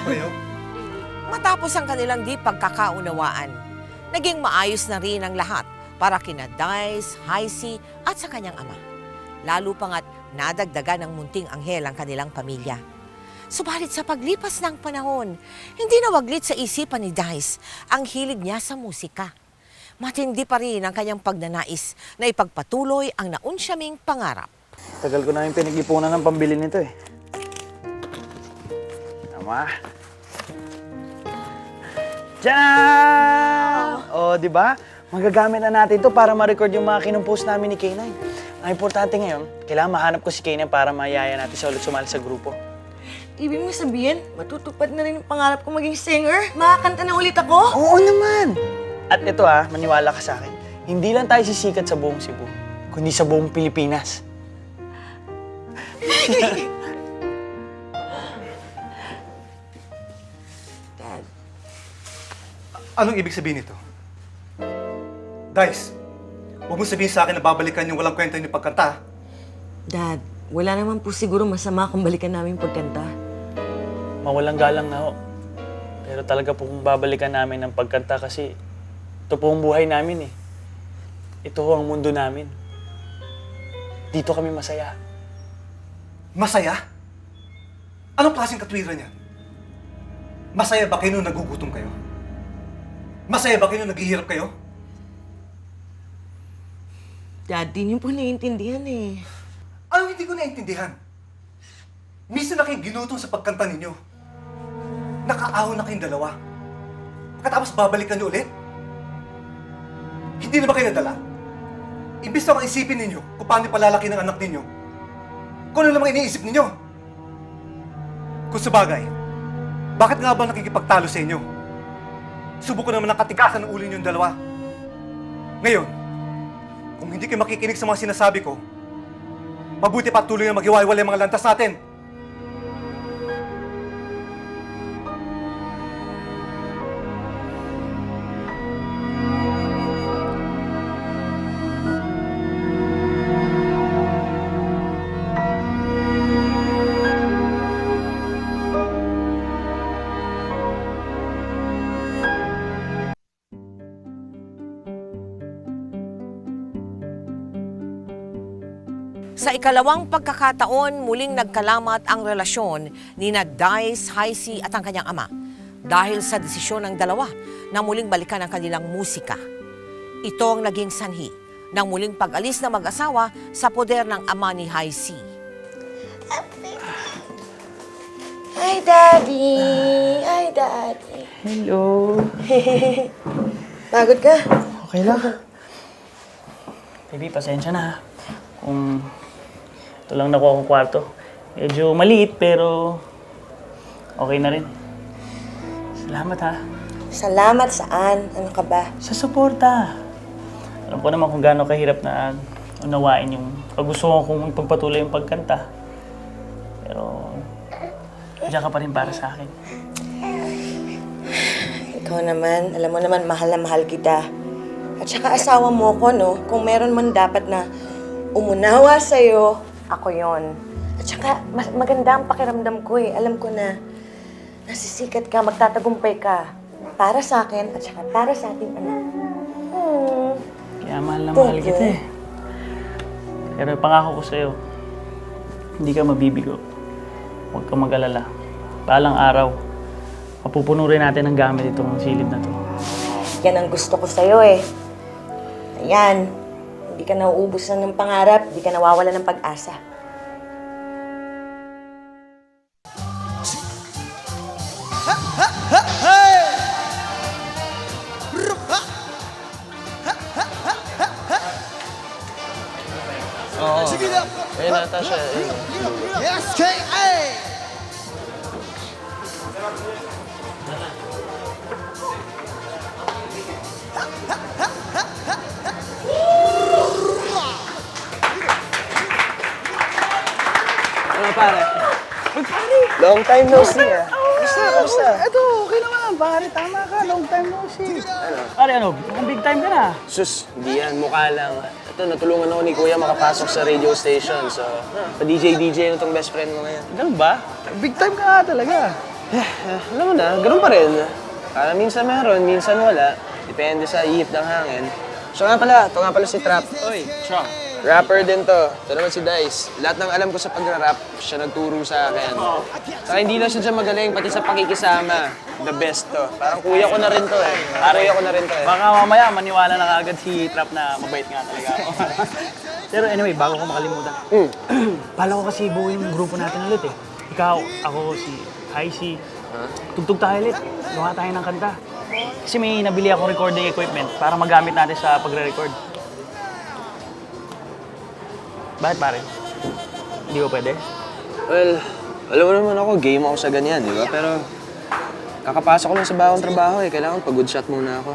S6: Matapos ang kanilang di pagkakaunawaan, naging maayos na rin ang lahat para kina Dice, Hai Si at sa kanyang ama. Lalo pa nga't nadagdagan ng munting anghel ang kanilang pamilya. Subalit sa paglipas ng panahon, hindi nawaglit sa isipan ni Dice ang hilig niya sa musika. Matindi pa rin ang kanyang pagnanais na ipagpatuloy ang naunsyaming pangarap.
S1: Tagal ko na yung pinag-ipunan ng pambili nito eh. Tama. Diyan! O, di ba? Magagamit na natin to para ma-record yung mga kinumpos namin ni K9. Ang importante ngayon, kailangan mahanap ko si K9 para mayaya natin siya ulit sumali sa grupo.
S13: Ibig mo sabihin, matutupad na rin yung pangarap ko maging singer? Makakanta na ulit ako?
S1: Oo naman! At ito maniwala ka sa akin, hindi lang tayo sisikat sa buong Cebu, kundi sa buong Pilipinas.
S13: Dad,
S8: Anong ibig sabihin nito? Dice, huwag mo sabihin sa akin na babalikan yung walang kwenta yung pagkanta.
S13: Dad, wala naman po siguro masama kung balikan namin pagkanta.
S1: Mawalang galang na ho. Pero talaga po kung babalikan namin ng pagkanta kasi ito po ang buhay namin eh. Ito ho ang mundo namin. Dito kami masaya.
S8: Masaya? Anong klaseng katwiran yan? Masaya ba kayo nung nagugutom kayo? Masaya ba kayo nung naghihirap kayo?
S13: Dad, di niyo po naiintindihan eh.
S8: Ano hindi ko naiintindihan? Minsan na kayo ginutong sa pagkanta ninyo. Nakaahon na kayong dalawa. Pagkatapos babalikan niyo ulit? Hindi na ba kayo nadala? Imbis na isipin ninyo kung paano palalaki ng anak ninyo, kung ano namang iniisip ninyo. Kung sabagay, bakit nga ba nakikipagtalo sa inyo? Subukan naman ang katigasan ng ulo ninyong dalawa. Ngayon, kung hindi kayo makikinig sa mga sinasabi ko, mabuti pa tuloy na maghiwa-hiwalay ang mga lantas natin.
S6: Sa ikalawang pagkakataon, muling nagkalamat ang relasyon ni Dice, Hai Si at ang kanyang ama dahil sa desisyon ng dalawa na muling balikan ang kanilang musika. Ito ang naging sanhi ng muling pag-alis ng mag-asawa sa poder ng ama ni Hai Si.
S13: Hi, Daddy! Hi, Daddy!
S1: Hello.
S13: Pagod ka?
S1: Okay lang. Baby, pasensya na ha. Kung ito lang nakuha kong kwarto. Medyo maliit pero okay na rin. Salamat ha.
S13: Salamat saan? Ano ka ba?
S1: Sa suporta. Alam ko naman kung gaano kahirap na unawain yung kagustuhan kong ipagpatuloy yung pagkanta. Pero diyan ka pa rin para sa akin.
S13: Ikaw naman, alam mo naman, mahal na mahal kita. At saka asawa mo ko, no? Kung meron man dapat na umunawa sa'yo, ako yon. At saka, maganda ang pakiramdam ko eh. Alam ko na nasisikat ka, magtatagumpay ka. Para sa akin at saka para sa ating anak.
S1: Kaya mahal na mahal kita eh. Pero pangako ko sa'yo, hindi ka mabibigo. Huwag kang mag-alala. Balang araw, mapupuno rin natin ang gamit itong silid na to.
S13: Yan ang gusto ko sa'yo eh. Ayan, hindi ka nauubos na ng pangarap, hindi ka nawawala ng pag-asa.
S4: Ayun ata siya.
S5: SKA!
S10: Ano pare? Long time no see ah. Kamusta?
S1: Ito, okay naman. Pare, tama ka. Long time no see. Pare, ano? Mukhang big time ka na.
S10: Sus, hindi yan. Mukha lang. Ito, natulungan ako ni Kuya makapasok sa radio station. So, pa-DJ na tong best friend mo ngayon.
S1: Ganun ba? Big time ka nga talaga.
S10: Alam mo na, ganun pa rin. Minsan meron, minsan wala. Depende sa ihip ng hangin. So nga pala, ito nga pala si Trap. Oy, rapper din to. Ito naman si Dice. Lahat ng alam ko sa pag-rap, siya nagturo sa akin. Saka hindi lang siya dyan magaling, pati sa pakikisama. The best to. Parang kuya ko na rin to eh. Kuya ko na rin to eh.
S1: Baka mamaya maniwala na kagad si Trap na mabait nga talaga ako. Pero anyway, bago ko makalimutan. Pala ko kasi buuin yung grupo natin ulit eh. Ikaw, ako, si Icy. Tugtog tayo ulit. Gawa tayo ng kanta. Kasi may nabili ako recording equipment para magamit natin sa pagre-record. Bakit pare? Hindi ko pwede?
S10: Well, alam mo naman ako, game ako sa ganyan, di ba? Pero kakapasok ko lang sa bagong trabaho eh. Kailangan pag-good shot muna ako.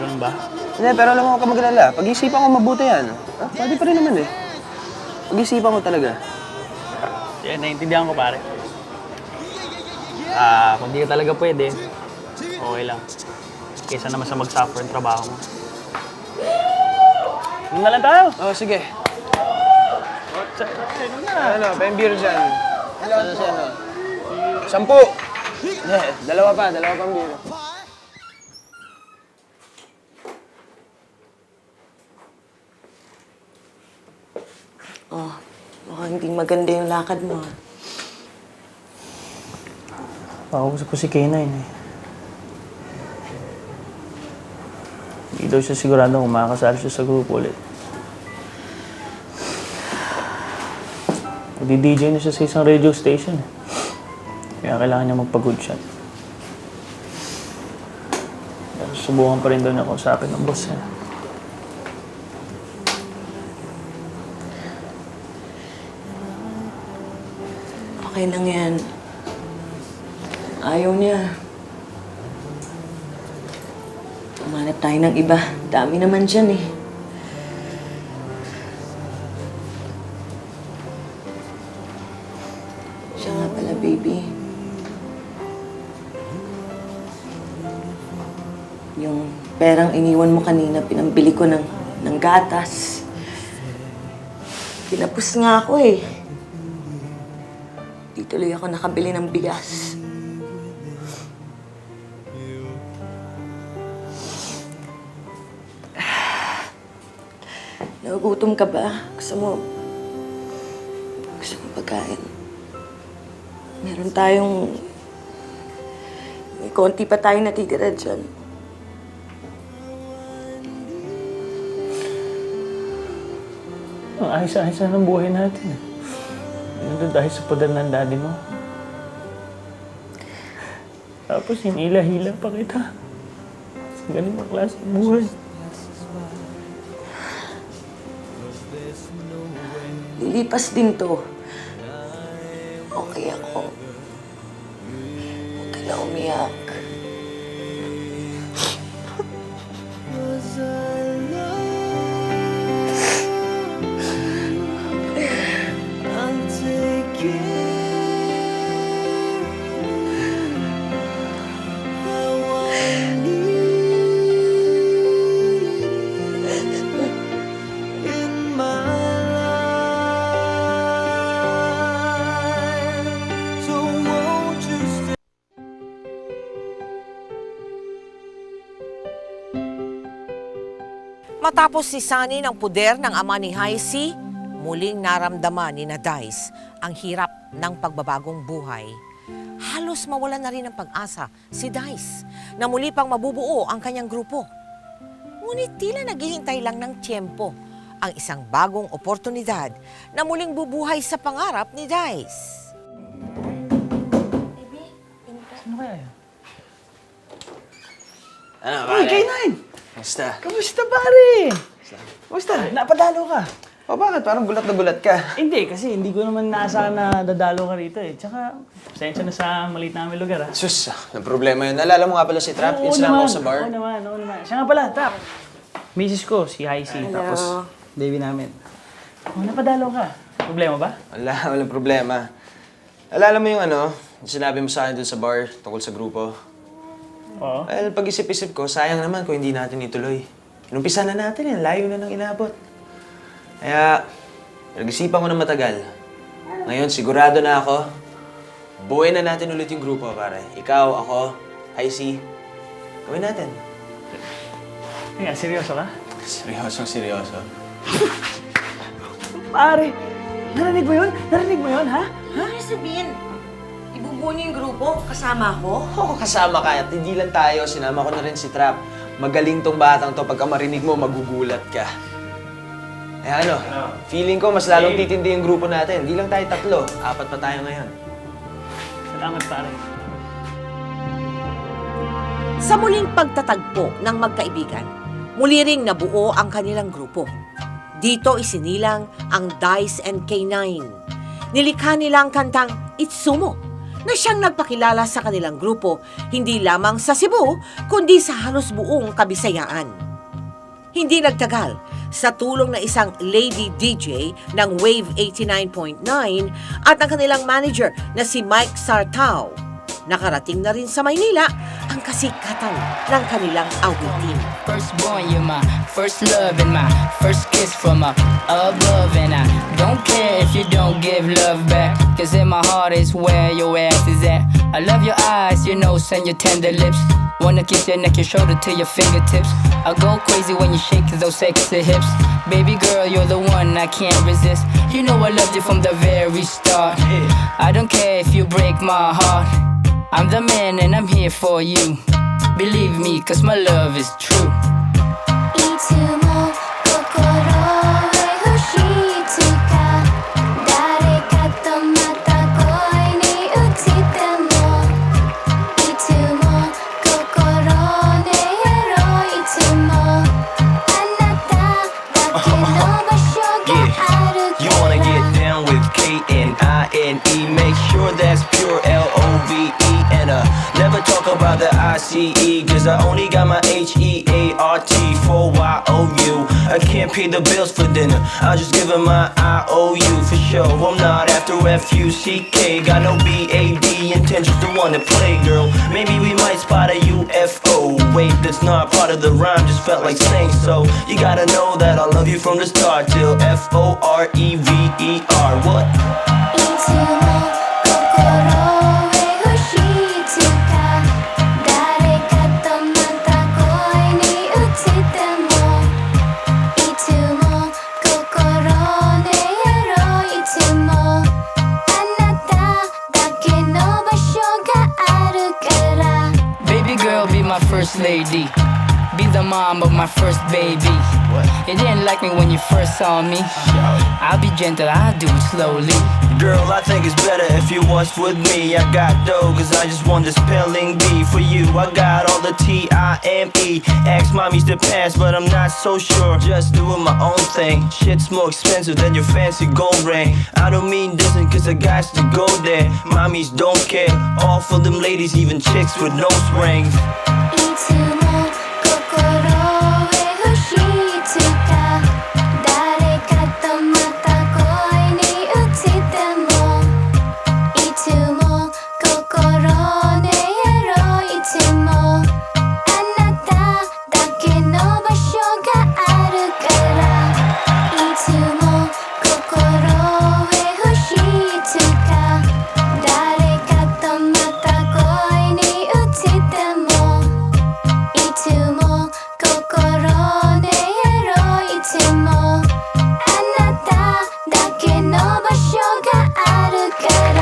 S1: Ganun ba?
S10: Hindi, pero alam mo, huwag ka mag-alala. Pag-isipan ko mabuti yan. Pwede pa rin naman eh. Pag-isipan ko talaga.
S1: Yeah, naiintindihan ko pare. Kung di ka talaga pwede, okay lang. Kaysa naman sa mag-suffer yung trabaho mo. Doon na lang tayo.
S10: Oh, sige. Ano, pa yung beer dyan. Ano siya, ano? 10! Yeah, dalawa pang beer.
S13: Oh, mukhang hindi maganda yung lakad mo.
S1: Pakausap ko si K9 eh. Hindi daw siya sigurado kung makakasali siya sa grupo ulit. Nagdi-DJ na siya sa isang radio station eh. Kaya kailangan niya magpa-good shot. Pero subukan pa rin daw niya kausapin ng boss niya.
S13: Okay lang yan. Ayaw niya. Umanap tayo ng iba. Dami naman dyan eh. Siya nga pala, baby. Yung perang iniwan mo kanina, pinambili ko ng gatas. Pinapos nga ako eh. Di tuloy ako nakabili ng bigas. Nagugutom ka ba? Gusto mo pagkain? Meron tayong... May konti pa tayong natitira dyan.
S1: Ang ayos-ayos na ng buhay natin. Nandun dahil sa poder ng daddy mo. Tapos hinila-hila pa kita. Sa ganitong klase ng buhay.
S13: Lilipas din to. Okay ako. Huwag ka na umiyak.
S6: Matapos si Sunny ng puder ng ama ni Haisi, muling naramdaman ni Dice ang hirap ng pagbabagong buhay. Halos mawalan na rin ng pag-asa si Dice na muli pang mabubuo ang kanyang grupo. Ngunit tila naghihintay lang ng tiyempo ang isang bagong oportunidad na muling bubuhay sa pangarap ni Dice.
S1: Sino kaya yun?
S3: Ano,
S1: Uy, K9!
S3: Kamusta?
S1: Kamusta, pare?
S3: Kamusta?
S1: Napadalo ka.
S3: O bakit? Parang gulat na gulat ka.
S1: Hindi, kasi hindi ko naman naasahan na dadalo ka rito eh. Tsaka, pasensya na sa maliit namin lugar ah.
S3: Sus, ang problema yun. Naalala mo nga pala si Trap? Yung sinama ko sa bar?
S1: Oo naman. Siya nga pala, Trap. Misis ko, si Haisi. Tapos, baby namin. Oh, napadalo ka. Problema ba?
S3: Walang problema. Alala mo yung yung sinabi mo sa akin dun sa bar tungkol sa grupo?
S1: Oo.
S3: Well, pag-isip-isip ko, sayang naman kung hindi natin ituloy. Inumpisa na natin layo na nang inabot. Kaya, nag-isipan ko na matagal. Ngayon, sigurado na ako, buuin na natin ulit yung grupo, pare. Ikaw, ako, Haisi, gawin natin.
S1: Kaya, seryoso ka?
S3: Seryoso.
S1: Pare, narinig mo yun? Narinig mo yun, ha?
S13: Ano sabihin? Ibubuo niyo yung grupo? Kasama ko?
S3: Oo, kasama ka. At hindi lang tayo, sinama ko na rin si Trap. Magaling tong batang to. Pagka marinig mo, magugulat ka. Eh feeling ko mas lalong titindi yung grupo natin. Hindi lang tayo 3. 4 pa tayo ngayon.
S1: Salamat, pare.
S6: Sa muling pagtatagpo ng magkaibigan, muli ring nabuo ang kanilang grupo. Dito isinilang ang Dice and K9. Nilikha nila ang kantang Itsumo na siyang nagpakilala sa kanilang grupo hindi lamang sa Cebu kundi sa halos buong Kabisayaan. Hindi nagtagal, sa tulong ng isang lady DJ ng Wave 89.9 at ang kanilang manager na si Mike Sartao, nakarating na rin sa Maynila ang kasikatan ng kanilang awitin.
S15: Firstborn, you're my first love and my first kiss from up above. And I don't care if you don't give love back, cause in my heart is where your ass is at. I love your eyes, your nose and your tender lips. Wanna kiss your neck, your shoulder to your fingertips. I go crazy when you shake those sexy hips. Baby girl, you're the one I can't resist. You know I loved you from the very start. I don't care if you break my heart. I'm the man and I'm here for you. Believe me, cause my love is true.
S11: You wanna get down with K-N-I-N-E. Make sure that's pure L-O-V-E. And never talk about the I-C-E, cause I only got my H-E-A-R-T for Y-O-U. I can't pay the bills for dinner, I'll just give her my I-O-U for sure. I'm not after F-U-C-K, got no B-A-D intentions to wanna play, girl. Maybe we might spot a UFO. Wait, that's not part of the rhyme, just felt like saying so. You gotta know that I love you from the start till F-O-R-E-V-E-R. What?
S15: Baby girl, be my first lady. Be the mom of my first baby. You didn't like me when you first saw me. I'll be gentle, I'll do it slowly.
S11: Girl, I think it's better if you was with me. I got dough, cause I just want this spelling bee for you. I got all the T-I-M-E. Ask mommy's the past, but I'm not so sure. Just doing my own thing. Shit's more expensive than your fancy gold ring. I don't mean this cause I got to go there. Mommies don't care. All for them ladies, even chicks with nose rings.
S16: いつも心へ欲しいつか誰かとまた恋に落ちてもいつも心でやろういつもあなただけの場所があるからいつも心へ欲しいつか誰かとまた恋に落ちてもいつも心でやろういつもあなただけの場所があるから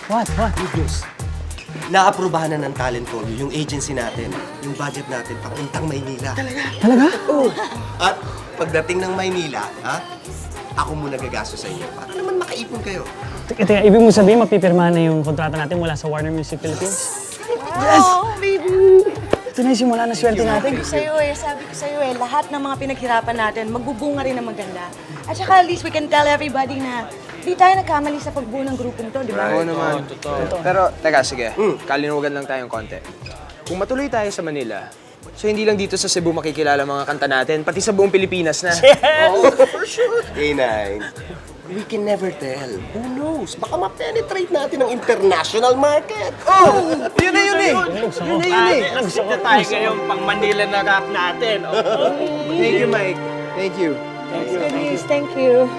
S1: What?
S4: Good news. Naaprubahan na ng talent for you, yung agency natin, yung budget natin, papuntang Maynila.
S1: Talaga?
S4: Oo. At pagdating ng Maynila, ha? Ako muna gagastos sa inyo para naman makaipon kayo.
S1: Teka, ibig mo sabihin mapipirmahan na yung kontrata natin mula sa Warner Music Philippines?
S9: Yes! baby!
S1: Ito na yung simula ng swerte natin.
S13: Sabi ko sa'yo lahat ng mga pinaghirapan natin, magbubunga rin ng maganda. At saka at least we can tell everybody na di tayo nagkamali sa pagbuo ng grupong to, di ba?
S3: Oo naman. Pero, teka, sige. Kalinugan lang tayong konti. Kung matuloy tayo sa Manila, so hindi lang dito sa Cebu makikilala mga kanta natin, pati sa buong Pilipinas na.
S4: Oo, for sure. K9, we can never tell. Who knows? Baka ma-penetrate natin ang international market.
S3: Oh! Yun na yun eh! Yun na yun eh!
S10: Nag-ship na tayo ngayong pang Manila na rap natin.
S3: Thank you, Mike. Thank you.
S13: Thank you.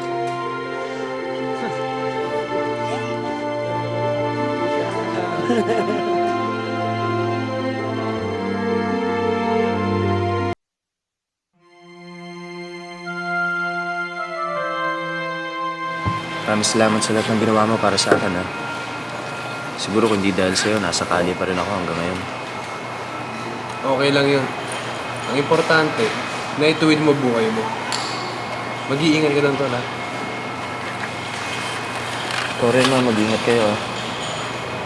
S3: Maraming salamat sa lahat ng ginawa mo para sa akin, ha? Siguro kung hindi dahil sa'yo, nasa kalye pa rin ako hanggang ngayon.
S2: Okay lang yun. Ang importante, naituwid mo buhay mo. Mag-iingat ka lang to, ha?
S3: Ikaw rin, ma, mag-ingat kayo, ha?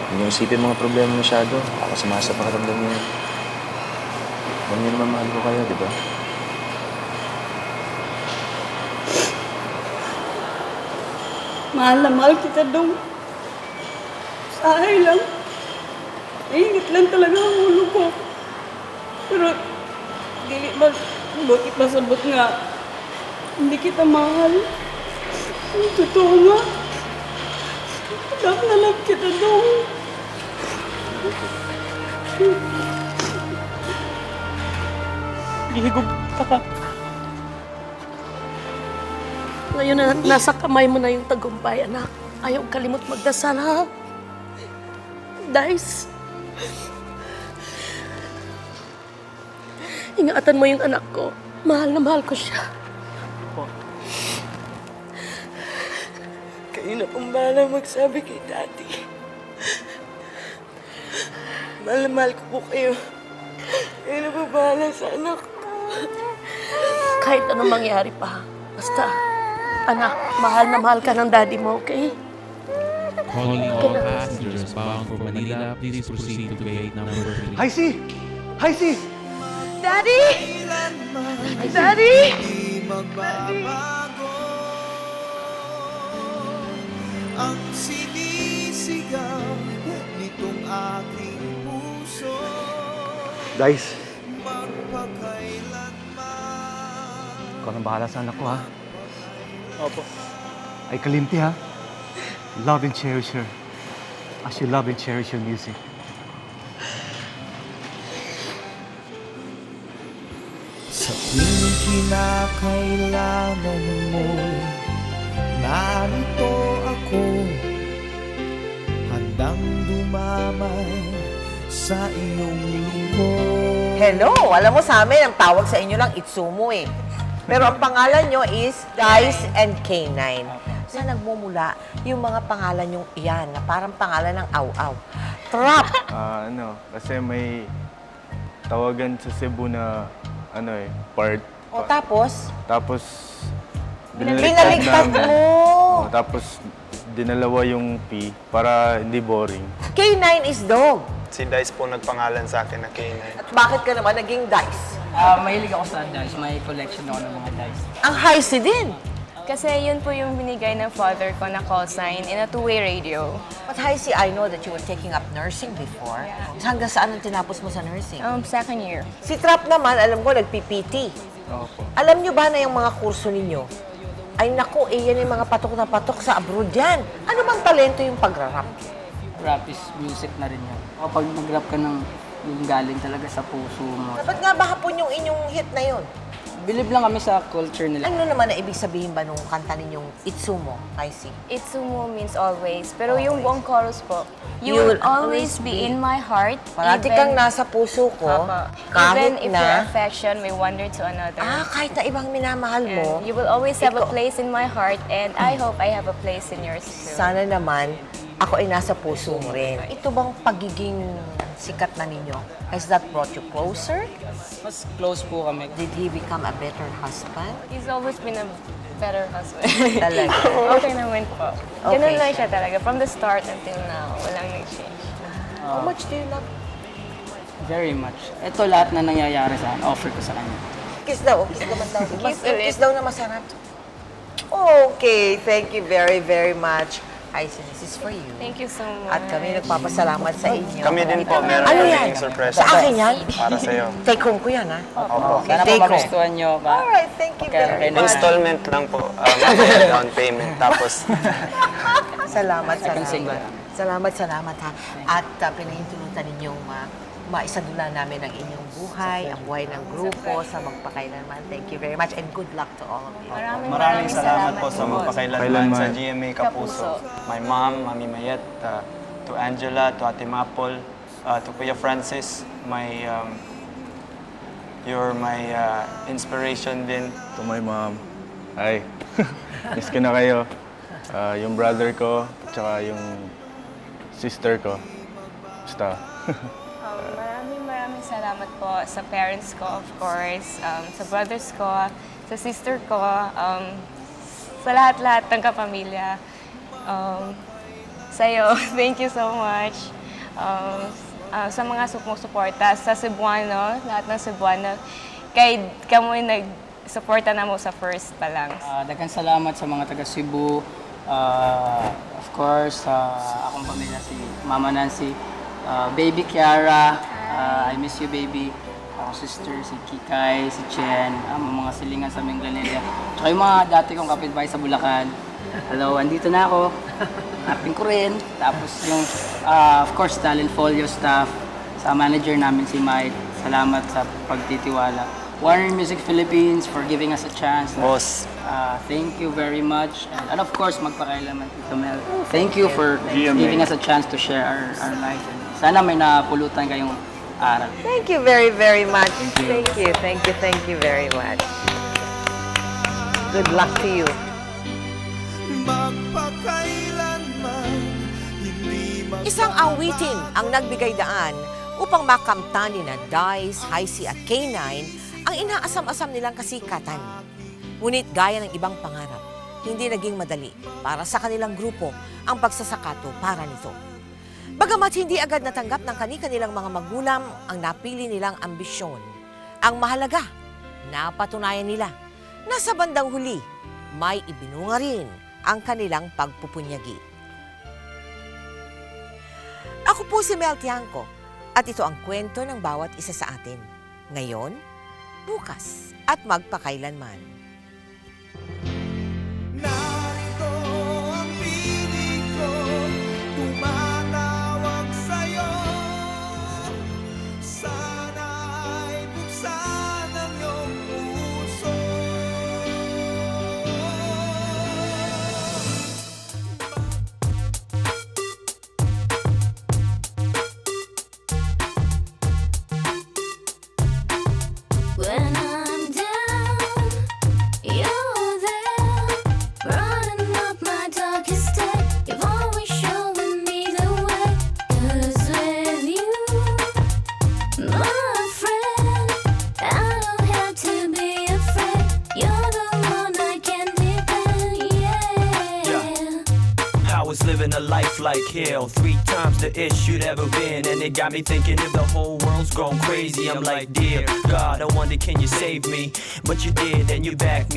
S3: Huwag niyong isipin mga problema masyado. Nakasama sa pakiramdam niyo. Huwag niyo naman mahal ko kayo, di ba?
S9: Mahal na mahal kita, Dong. Sahay lang. Nainit lang talaga ang ulo ko. Pero, dili ba, bakit masabot nga, hindi kita mahal. Totoo nga. Love na love kita, Dong.
S12: Higog ka. Ngayon na nasa kamay mo na yung tagumpay, anak. Ayaw kalimot magdasal, ha? Dice. Ingatan mo yung anak ko. Mahal na mahal ko siya.
S13: Kayo na pong bahala magsabi kay Daddy. Mahal na mahal ko po kayo. Kayo na po bahala sa anak ko.
S12: Kahit anong mangyari pa. Basta, anak, mahal na mahal ka ng daddy mo, okay?
S17: Calling all passengers bound for Manila, please proceed to gate number 3.
S8: Hi, C! Hi, C!
S13: Daddy! Daddy!
S11: Ang sinisigaw nitong aking puso.
S8: Guys,
S11: Magpakailanman.
S8: ikaw nang bahala sa anak ko, ha?
S1: Opo.
S8: Ay kalimti, ha? Love and cherish her as you love and cherish your music.
S11: Sa tuwing kinakailangan mo, narito ako, handang dumamay sa iyong lingkod.
S6: Hello! Alam mo sa amin, ang tawag sa inyo lang Itsumo eh. Pero ang pangalan nyo is Dice and K9. Saan nagmumula yung mga pangalan yung iyan na parang pangalan ng aw-aw? Trap!
S8: Kasi may tawagan sa Cebu na
S18: part.
S6: O tapos,
S18: Tapos,
S6: binaligtad
S18: namin.
S6: mo.
S18: Tapos, dinalawa yung P para hindi boring.
S6: K9 is dog.
S19: Si Dice po nagpangalan sa akin na K9.
S6: At bakit ka naman naging dice?
S20: Mahilig ako sa dice. May collection ako ng mga dice.
S6: Ang high C din.
S21: Kasi yun po yung binigay ng father ko na call sign in a two-way radio.
S6: But high C, I know that you were taking up nursing before. Hanggang saan ang tinapos mo sa nursing?
S21: Second year.
S6: Si Trap naman, alam ko, nag-PPT.
S18: Opo.
S6: Alam nyo ba na yung mga kurso ninyo? Ay naku, yan yung mga patok na patok sa abroad yan. Ano bang talento yung pagra-rap?
S20: Rap is music na rin yan. Kapag mag-rap ka ng yung galing talaga sa puso mo.
S6: Dapat nga ba hapon yung inyong hit na yun?
S20: Believe lang kami sa culture nila.
S6: Ano naman na ibig sabihin ba nung kanta ninyong Itsumo, I see?
S21: Itsumo means always. Pero yung buong chorus po, you
S6: will
S21: will always be in my heart.
S6: Parati kang nasa puso ko,
S21: Even
S6: kahit
S21: if your
S6: na...
S21: affection may wander to another.
S6: kahit na ibang minamahal mo.
S21: And you will always have a place in my heart and I hope I have a place in yours too.
S6: Sana naman, ako ay nasa puso mo rin. Ito bang pagiging sikat na ninyo, has that brought you closer?
S20: Mas close po kami.
S6: Did he become a better husband?
S21: He's always been a better husband.
S6: Talaga?
S21: Okay naman po.
S6: Okay
S21: Ganun lang
S6: siya.
S21: siya talaga. From the start until now, walang nag-change.
S6: How much do you love?
S20: Very much. Ito lahat na nangyayari sa akin, offer ko sa kanya.
S6: Kiss daw. Kiss naman daw.
S21: Kiss ulit.
S6: Kiss daw na masarap. Okay, thank you very, very much. Hi, this is for you.
S21: Thank you so much.
S6: At kami nagpapasalamat sa inyo.
S19: Kami din po, meron
S6: Ano
S19: kaming
S6: yan?
S19: surprise.
S6: Sa akin yan?
S19: Para sa'yo.
S6: Take home ko yan, ha?
S19: Opo.
S20: Sana po
S6: Take home.
S20: magustuhan nyo.
S6: Alright, thank you very much.
S19: Installment lang po. Down payment. Tapos,
S6: Salamat,
S20: Second single.
S6: salamat ha. At pinahintulutan ninyong maisadula namin ang inyong buhay, ang buhay ng grupo sa magpakailanman. Thank you very much and good luck to all of you.
S19: maraming salamat po sa magpakailanman sa
S18: Kailanman.
S19: GMA Kapuso. My mom, Mami Mayet, to Angela, to Ate Mapol, to Kuya Francis, you're my inspiration din.
S18: To my mom. Hi. Miss ko na kayo. Yung brother ko, tsaka yung sister ko. Basta.
S21: Maraming salamat po sa parents ko, of course, sa brothers ko, sa sister ko, sa lahat-lahat ng kapamilya. Sa'yo, thank you so much. Sa mga sumusuporta, sa Cebuano, lahat ng Cebuano, kay kamoy nag-suporta na mo sa first pa lang.
S20: Daghang salamat sa mga taga Cebu. Of course, akong pamilya si Mama Nancy, Baby Kiara, I miss you baby. Ako sister, si Kikay, si Chen, ang mga silingan sa Minglanilla. Tsaka yung mga dati kong kapitbahay sa Bulacan. Hello, andito na ako. Hanapin ko rin. Tapos yung, of course, Talent Folio staff, sa manager namin si Mike. Salamat sa pagtitiwala. Warner Music Philippines for giving us a chance.
S19: Boss.
S20: Thank you very much. And of course, magpakailaman Tito Mel. Thank you for giving us a chance to share our life. Sana may napulutan kayong aral.
S6: Thank you very, very much. Thank you very much. Good luck to you. Isang awitin ang nagbigay daan upang makamtan ni na Dice, Heisey at K9 ang inaasam-asam nilang kasikatan. Ngunit gaya ng ibang pangarap, hindi naging madali para sa kanilang grupo ang pagsasakato para nito. Bagamat hindi agad natanggap ng kani-kanilang mga magulang ang napili nilang ambisyon, ang mahalaga, napatunayan nila na sa bandang huli, may ibinunga rin ang kanilang pagpupunyagi. Ako po si Mel Tiangco at ito ang kwento ng bawat isa sa atin. Ngayon, bukas at magpakailanman.
S16: When I'm down
S11: living a life like hell. 3 times the ish you'd ever been, and it got me thinking if the whole world's gone crazy. I'm like, dear God, I wonder can you save me? But you did, and you backed me